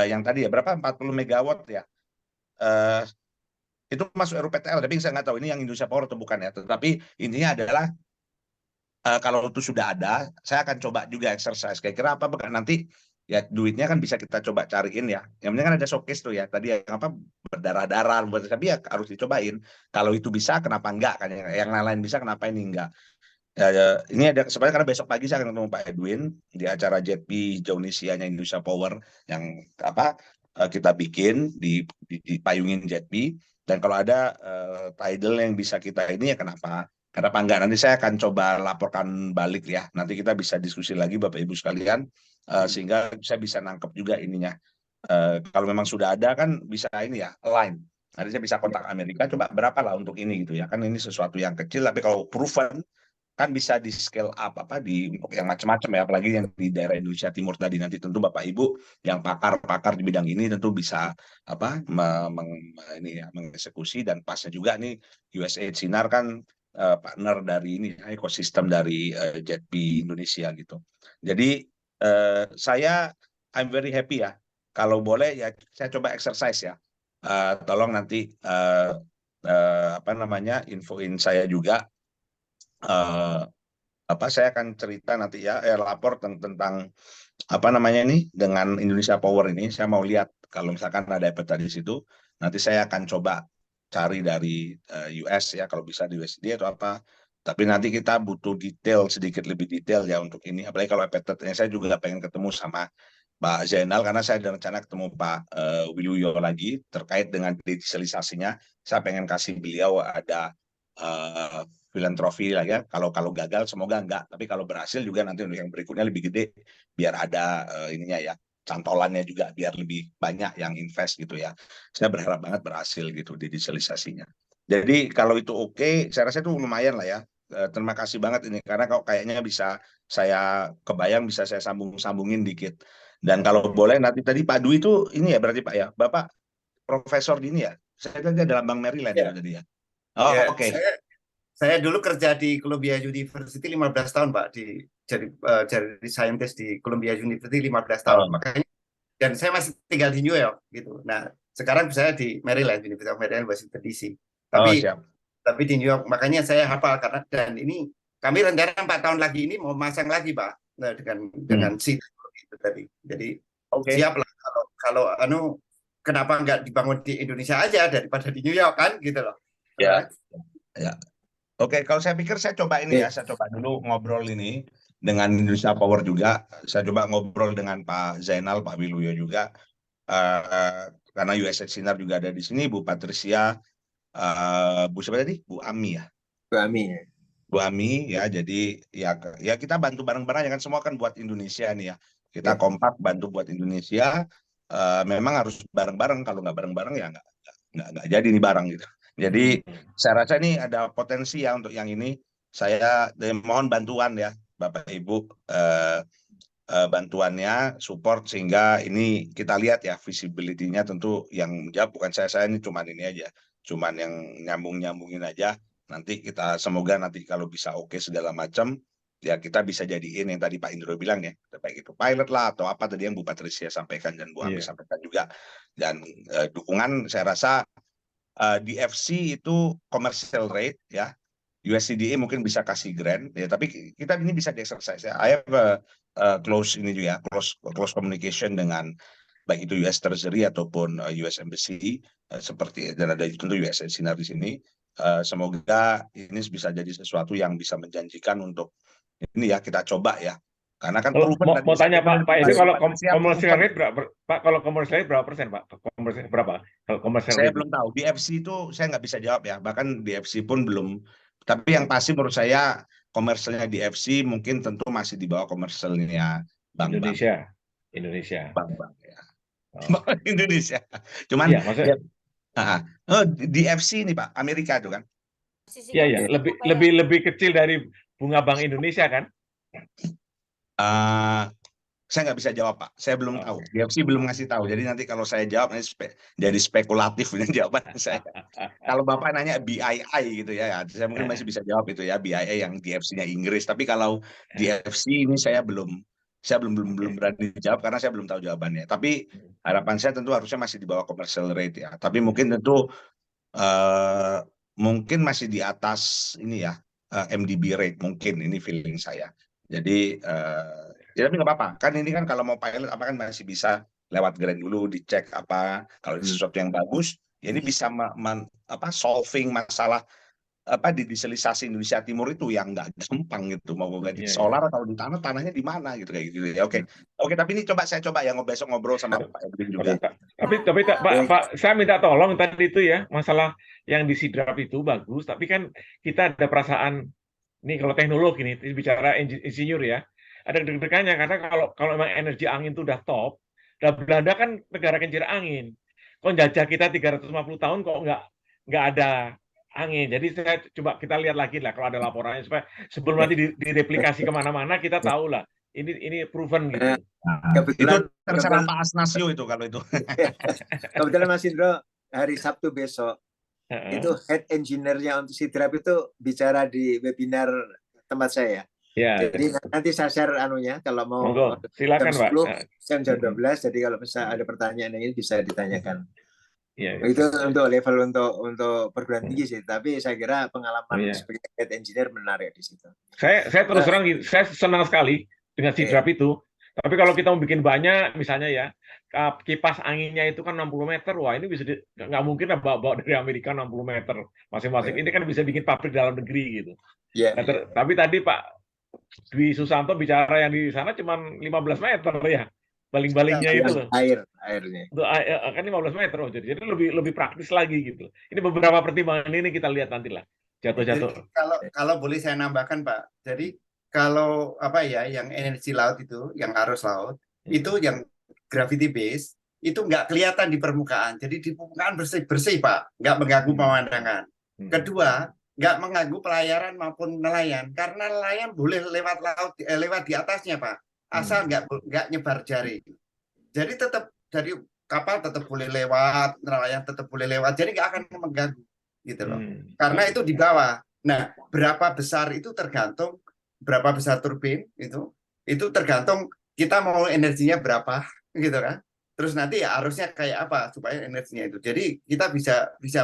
S2: yang tadi ya berapa 40 megawatt ya. Itu masuk RUPTL, tapi saya nggak tahu ini yang Indonesia Power atau bukan ya. Tetapi intinya adalah kalau itu sudah ada, saya akan coba juga exercise. Kira-kira apa nanti ya duitnya kan bisa kita coba cariin ya. Yang penting kan ada showcase tuh ya. Tadi yang berdarah-darah, tapi ya harus dicobain. Kalau itu bisa, kenapa enggak kan? Yang lain bisa, kenapa ini enggak? Ini ada sebenarnya karena besok pagi saya akan ketemu Pak Edwin di acara JETP Indonesia-nya Indonesia Power yang kita bikin di payungin JETP. Dan kalau ada title yang bisa kita ini ya kenapa enggak, nanti saya akan coba laporkan balik ya, nanti kita bisa diskusi lagi Bapak Ibu sekalian, sehingga saya bisa nangkep juga ininya, kalau memang sudah ada kan bisa ini ya align, nanti saya bisa kontak Amerika coba berapa lah untuk ini gitu ya, kan ini sesuatu yang kecil tapi kalau proven kan bisa di scale up untuk yang macam-macam ya, apalagi yang di daerah Indonesia Timur tadi. Nanti tentu Bapak Ibu yang pakar di bidang ini tentu bisa mengeksekusi, dan pasnya juga nih USAID Sinar kan partner dari ini ekosistem dari JETP Indonesia gitu. Jadi I'm very happy ya, kalau boleh ya saya coba exercise ya, tolong nanti infoin saya juga. Saya akan cerita nanti ya, lapor tentang dengan Indonesia Power ini. Saya mau lihat kalau misalkan ada peta di situ, nanti saya akan coba cari dari US ya, kalau bisa di USD atau apa. Tapi nanti kita butuh sedikit lebih detail ya untuk ini. Apalagi kalau petanya saya juga pengen ketemu sama Pak Zainal, karena saya ada rencana ketemu Pak Wiluyo lagi terkait dengan digitalisasinya. Saya pengen kasih beliau ada filantropi lah ya, kalau gagal semoga enggak, tapi kalau berhasil juga nanti untuk yang berikutnya lebih gede, biar ada ininya ya, cantolannya juga biar lebih banyak yang invest gitu ya. Saya berharap banget berhasil gitu digitalisasinya. Jadi kalau itu oke, saya rasa itu lumayan lah ya. Terima kasih banget ini, karena kayaknya bisa saya kebayang, bisa saya sambungin dikit. Dan kalau boleh nanti tadi Pak Dwi itu ini ya berarti Pak ya, Bapak profesor di ini ya, saya tadi adalah Bank Maryland ya tadi ya. Oh
S4: Ya,
S2: oke.
S4: Saya dulu kerja di Columbia University 15 tahun Pak, jadi scientist di Columbia University 15 tahun. Makanya, dan saya masih tinggal di New York gitu. Nah, sekarang saya di Maryland, University of Maryland, Washington DC. Tapi di New York, makanya saya hafal, karena dan ini kami rencana 4 tahun lagi ini mau masang lagi Pak, nah, dengan seat itu tadi. Jadi siap lah kalau kenapa nggak dibangun di Indonesia aja daripada di New York kan gitu loh.
S2: Ya. Oke, kalau saya pikir saya coba ini ya, saya coba dulu ngobrol ini dengan Indonesia Power juga. Saya coba ngobrol dengan Pak Zainal, Pak Wiluyo juga, karena USAID Sinar juga ada di sini, Bu Patricia, Bu siapa tadi? Bu Ami ya. Bu Ami ya, jadi ya kita bantu bareng-bareng ya kan, semua kan buat Indonesia nih ya. Kita kompak bantu buat Indonesia. Memang harus bareng-bareng, kalau nggak bareng-bareng ya nggak jadi nih barang gitu. Jadi saya rasa ini ada potensi ya untuk yang ini. Saya mohon bantuan ya Bapak Ibu, bantuannya, support, sehingga ini kita lihat ya visibility-nya. Tentu yang menjawab bukan saya ini cuman ini aja, cuman yang nyambungin aja. Nanti kita semoga nanti kalau bisa oke segala macam ya, kita bisa jadiin yang tadi Pak Indro bilang ya, baik itu pilot lah atau apa tadi yang Bu Patricia sampaikan dan Bu Ami sampaikan juga. Dan dukungan saya rasa di FC itu commercial rate ya, USCDA mungkin bisa kasih grant ya, tapi kita ini bisa di-exercise ya. I have close ini juga, close communication dengan baik itu US Treasury ataupun US Embassy, seperti, dan ada tentu USAID Sinar di sini. Semoga ini bisa jadi sesuatu yang bisa menjanjikan untuk ini ya kita coba ya. Karena kan
S1: Kalau
S2: proven
S1: mau tanya Pak Edo, kalau commercial
S2: proven.
S1: rate berapa, Pak? Kalau commercial rate berapa persen, Pak? Commercial berapa? Kalau commercial
S2: Saya
S1: rate?
S2: belum tahu. Di FC itu saya nggak bisa jawab ya. Bahkan di FC pun belum. Tapi yang pasti menurut saya komersialnya di FC mungkin tentu masih di bawah komersialnya bank-bank.
S1: Indonesia.
S2: Bank-bank ya.
S1: Oh.
S2: Indonesia. Cuman
S1: Iya, maksudnya.
S2: Di FC ini Pak, Amerika itu kan.
S1: Iya, lebih kecil dari bunga Bank Indonesia kan?
S2: Saya nggak bisa jawab Pak, saya belum tahu. DFC belum ngasih tahu, jadi nanti kalau saya jawab nanti jadi spekulatif jawaban saya. Kalau Bapak nanya BII gitu ya, saya mungkin masih bisa jawab itu ya, BII yang DFC-nya Inggris. Tapi kalau DFC ini saya belum berani jawab karena saya belum tahu jawabannya. Tapi harapan saya tentu harusnya masih di bawah commercial rate ya. Tapi mungkin tentu mungkin masih di atas ini ya, MDB rate mungkin, ini feeling saya. Jadi ya tapi nggak apa-apa, kan ini kan kalau mau pilot apa kan masih bisa lewat grant dulu, dicek apa, kalau ini sesuatu yang bagus, ya ini bisa solving masalah di dieselisasi Indonesia Timur itu yang nggak gampang gitu, mau ganti solar kalau di tanahnya di mana gitu kayak gitu ya. Oke, tapi ini saya coba ya besok ngobrol sama Pak Edwin juga.
S1: Tapi Pak, saya minta tolong tadi itu ya, masalah yang di sidrap itu bagus, tapi kan kita ada perasaan nih kalau teknologi nih bicara insinyur ya, ada deg-degannya karena kalau memang energi angin itu udah top, dan Belanda kan negara kincir angin, kok jajah kita 350 tahun kok nggak ada angin. Jadi saya coba kita lihat lagi lah kalau ada laporannya supaya sebelum nanti direplikasi kemana-mana kita tahu lah ini proven gitu.
S3: Kebetulan
S2: itu terserah Pak Asnasio itu kalau itu.
S3: Kebetulan Mas Indro hari Sabtu besok itu head engineer-nya untuk sidrap itu bicara di webinar tempat saya.
S1: Ya.
S3: Jadi nanti saya share anunya kalau mau.
S1: Silakan
S3: jam 10,
S1: Pak.
S3: jam 12. Jadi kalau misalnya ada pertanyaan yang ini bisa ditanyakan.
S1: Ya.
S3: Itu untuk level untuk perguruan tinggi sih. Tapi saya kira pengalaman sebagai head engineer menarik di situ.
S1: Saya terus terang, saya senang sekali dengan sidrap itu. Tapi kalau kita mau bikin banyak, misalnya ya kipas anginnya itu kan 60 meter, wah ini bisa nggak mungkin lah bawa dari Amerika 60 meter masing-masing. Ini kan bisa bikin pabrik dalam negeri gitu. Tapi tadi Pak Dwi Susanto bicara yang di sana cuma 15 meter ya, baling-balingnya itu loh.
S3: Airnya.
S1: Kan 15 meter, jadi lebih praktis lagi gitu. Ini beberapa pertimbangan ini kita lihat nanti lah. Jatuh.
S4: Kalau boleh saya nambahkan Pak, jadi kalau yang energi laut itu, yang arus laut itu yang gravity base itu nggak kelihatan di permukaan. Jadi di permukaan bersih Pak, nggak mengganggu pemandangan. Kedua, nggak mengganggu pelayaran maupun nelayan, karena nelayan boleh lewat laut, lewat di atasnya Pak, asal nggak nyebar jaring. Jadi dari kapal tetap boleh lewat, nelayan tetap boleh lewat, jadi nggak akan mengganggu gitu loh. Karena itu di bawah. Nah, berapa besar itu tergantung berapa besar turbin itu tergantung kita mau energinya berapa gitu kan. Terus nanti ya arusnya kayak apa supaya energinya itu. Jadi kita bisa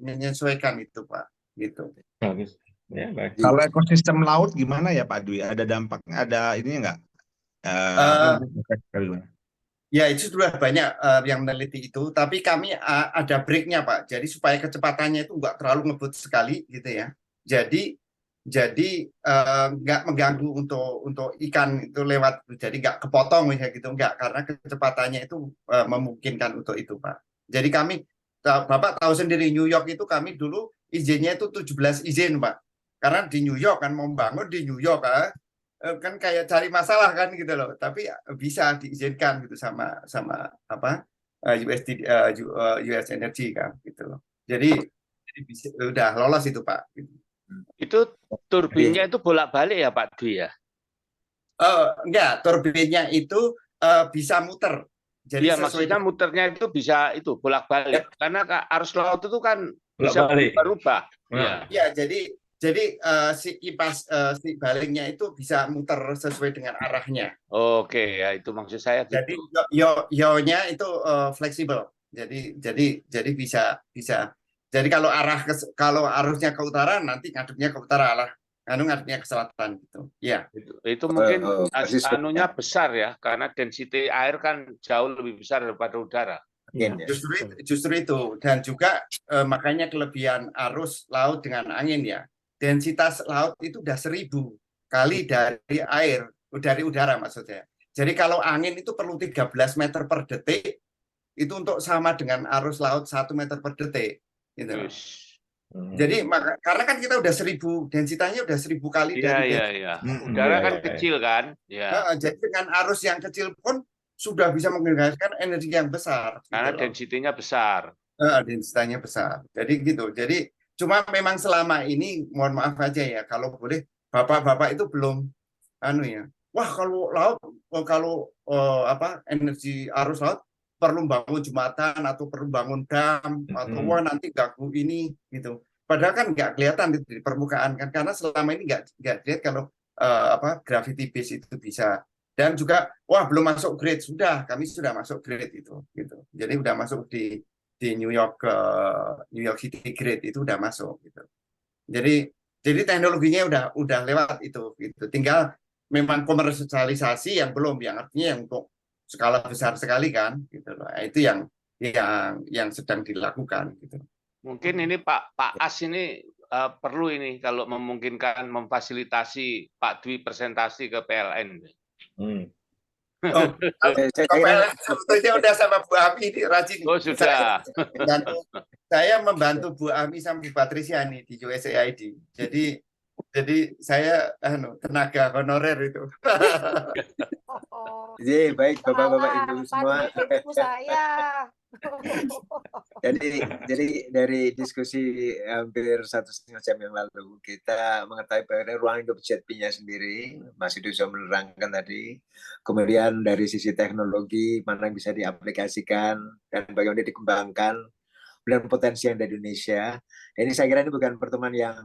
S4: menyesuaikan itu Pak. Gitu.
S1: Bagus. Ya, baik.
S2: Kalau ekosistem laut gimana ya Pak Dwi? Ada dampaknya, ada ininya nggak?
S4: Ya itu sudah banyak yang meneliti itu, tapi kami ada breaknya Pak. Jadi supaya kecepatannya itu nggak terlalu ngebut sekali gitu ya. Jadi nggak mengganggu untuk ikan itu lewat, jadi nggak kepotong ya gitu, nggak, karena kecepatannya itu memungkinkan untuk itu Pak. Jadi kami, Bapak tahu sendiri New York itu kami dulu izinnya itu 17 izin Pak, karena di New York kan mau bangun di New York kan kayak cari masalah kan gitu loh, tapi bisa diizinkan gitu sama US Energy kan gitu loh. Jadi udah lolos itu Pak.
S7: Itu turbinnya itu bolak-balik ya Pak Dwi ya?
S4: Enggak, turbinnya itu bisa muter. Jadi
S7: ya, maksudnya muternya itu bisa itu bolak-balik. Ya. Karena arus laut itu kan bisa berubah.
S4: Ya, jadi si kipas si balingnya itu bisa muter sesuai dengan arahnya.
S7: Oke, ya itu maksud saya.
S4: Jadi yo-nya itu fleksibel. Jadi bisa. Jadi kalau arusnya ke utara, nanti ngadepnya ke utara, ngadepnya ke selatan gitu. Ya.
S7: Itu mungkin anunya besar ya, karena density air kan jauh lebih besar daripada udara.
S4: Ya. Justru itu, dan juga makanya kelebihan arus laut dengan angin ya. Densitas laut itu udah 1000. kali dari air, dari udara maksud saya. Jadi kalau angin itu perlu 13 meter per detik, itu untuk sama dengan arus laut 1 meter per detik. Gitu. Jadi karena kan kita udah 1000, densitasnya udah 1000 kali dari
S7: udara kan kecil kan.
S4: Jadi dengan arus yang kecil pun sudah bisa menghasilkan energi yang besar.
S7: Karena
S4: gitu
S7: densitinya besar.
S4: Densitanya besar. Jadi gitu. Jadi cuma memang selama ini mohon maaf aja ya, kalau boleh bapak-bapak itu belum wah kalau energi arus laut perlu bangun jembatan atau perlu bangun dam atau wah nanti ganggu ini gitu. Padahal kan nggak kelihatan di permukaan kan, karena selama ini nggak lihat kalau gravity base itu bisa. Dan juga wah belum masuk grid, kami sudah masuk grid itu gitu. Jadi udah masuk di New York City grid itu udah masuk gitu. Jadi teknologinya udah lewat itu gitu. Tinggal memang komersialisasi yang belum, yang artinya yang untuk skala besar sekali kan gitu loh. Itu yang sedang dilakukan gitu.
S7: Mungkin ini Pak As ini perlu ini kalau memungkinkan memfasilitasi Pak Dwi presentasi ke PLN.
S4: Sebetulnya udah sama Bu Ami rajin.
S7: Oh sudah.
S4: Saya membantu Bu Ami sama Bu Patricia nih di USAID. Jadi saya tenaga honorer itu.
S3: Jadi baik bapak-bapak ibu semua. Jadi dari diskusi hampir 1,5 jam yang lalu kita mengetahui bahwa ruang hidup JETP-nya sendiri masih bisa menerangkan tadi. Kemudian dari sisi teknologi mana yang bisa diaplikasikan dan bagaimana dikembangkan dan potensi yang ada di Indonesia. Ini saya kira ini bukan pertemuan yang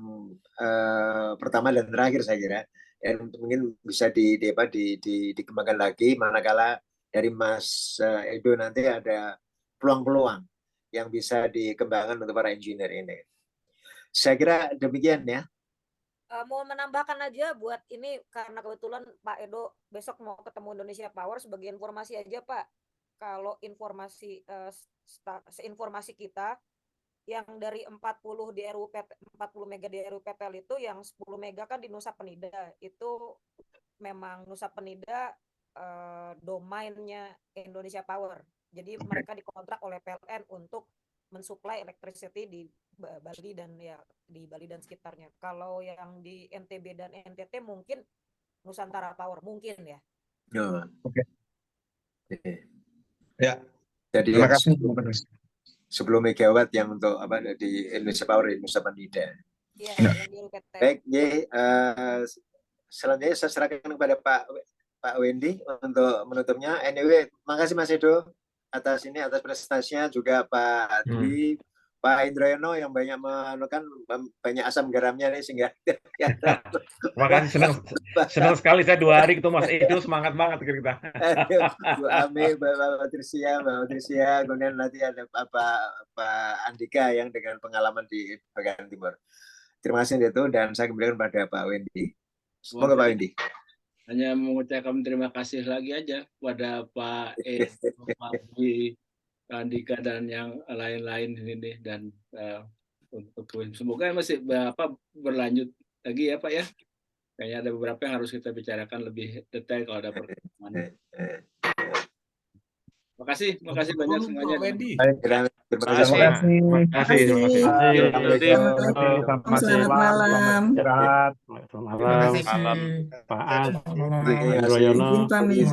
S3: pertama dan terakhir saya kira. Dan mungkin bisa dikembangkan lagi manakala dari Mas Edo nanti ada peluang-peluang yang bisa dikembangkan untuk para engineer ini. Saya kira demikian ya.
S10: Mau menambahkan aja buat ini karena kebetulan Pak Edo besok mau ketemu Indonesia Power, sebagai informasi aja Pak. Kalau informasi seinformasi kita yang dari 40 di RUPT, 40 mega di RUPTL itu yang 10 mega kan di Nusa Penida. Itu memang Nusa Penida domainnya Indonesia Power. Jadi mereka dikontrak oleh PLN untuk mensuplai electricity di Bali dan sekitarnya. Kalau yang di NTB dan NTT mungkin Nusantara Power mungkin ya.
S3: Oke.
S2: Ya.
S3: Jadi
S2: terima kasih.
S3: 10 megawatt yang untuk di Indonesia Power di Nusa Penida.
S10: Iya,
S3: baik, selanjutnya saya serahkan kepada Pak Wendy untuk menutupnya. Anyway, makasih Mas Edo atas presentasinya, juga Pak Dwi, Pak Indroyono yang banyak banyak asam garamnya nih sehingga
S1: makasih, senang sekali saya 2 hari ketemu Mas Edo, semangat banget kita.
S3: Bu Ami, Mbak Patricia, kemudian nanti ada Pak Andika yang dengan pengalaman di bagian timur. Terima kasih itu, dan saya kembalikan pada Pak Wendy. Semoga Pak Wendy.
S8: Hanya mengucapkan terima kasih lagi aja kepada Pak Edo, Pak Dwi, Pak Andika dan yang lain-lain ini, dan untuk semoga masih berlanjut lagi ya Pak ya. Kayaknya ada beberapa yang harus kita bicarakan lebih detail kalau ada pertemuan. Makasih banyak semuanya.
S1: Terima kasih.
S9: Selamat malam.
S5: Selamat malam. Pak As, Androyono,
S1: Kami.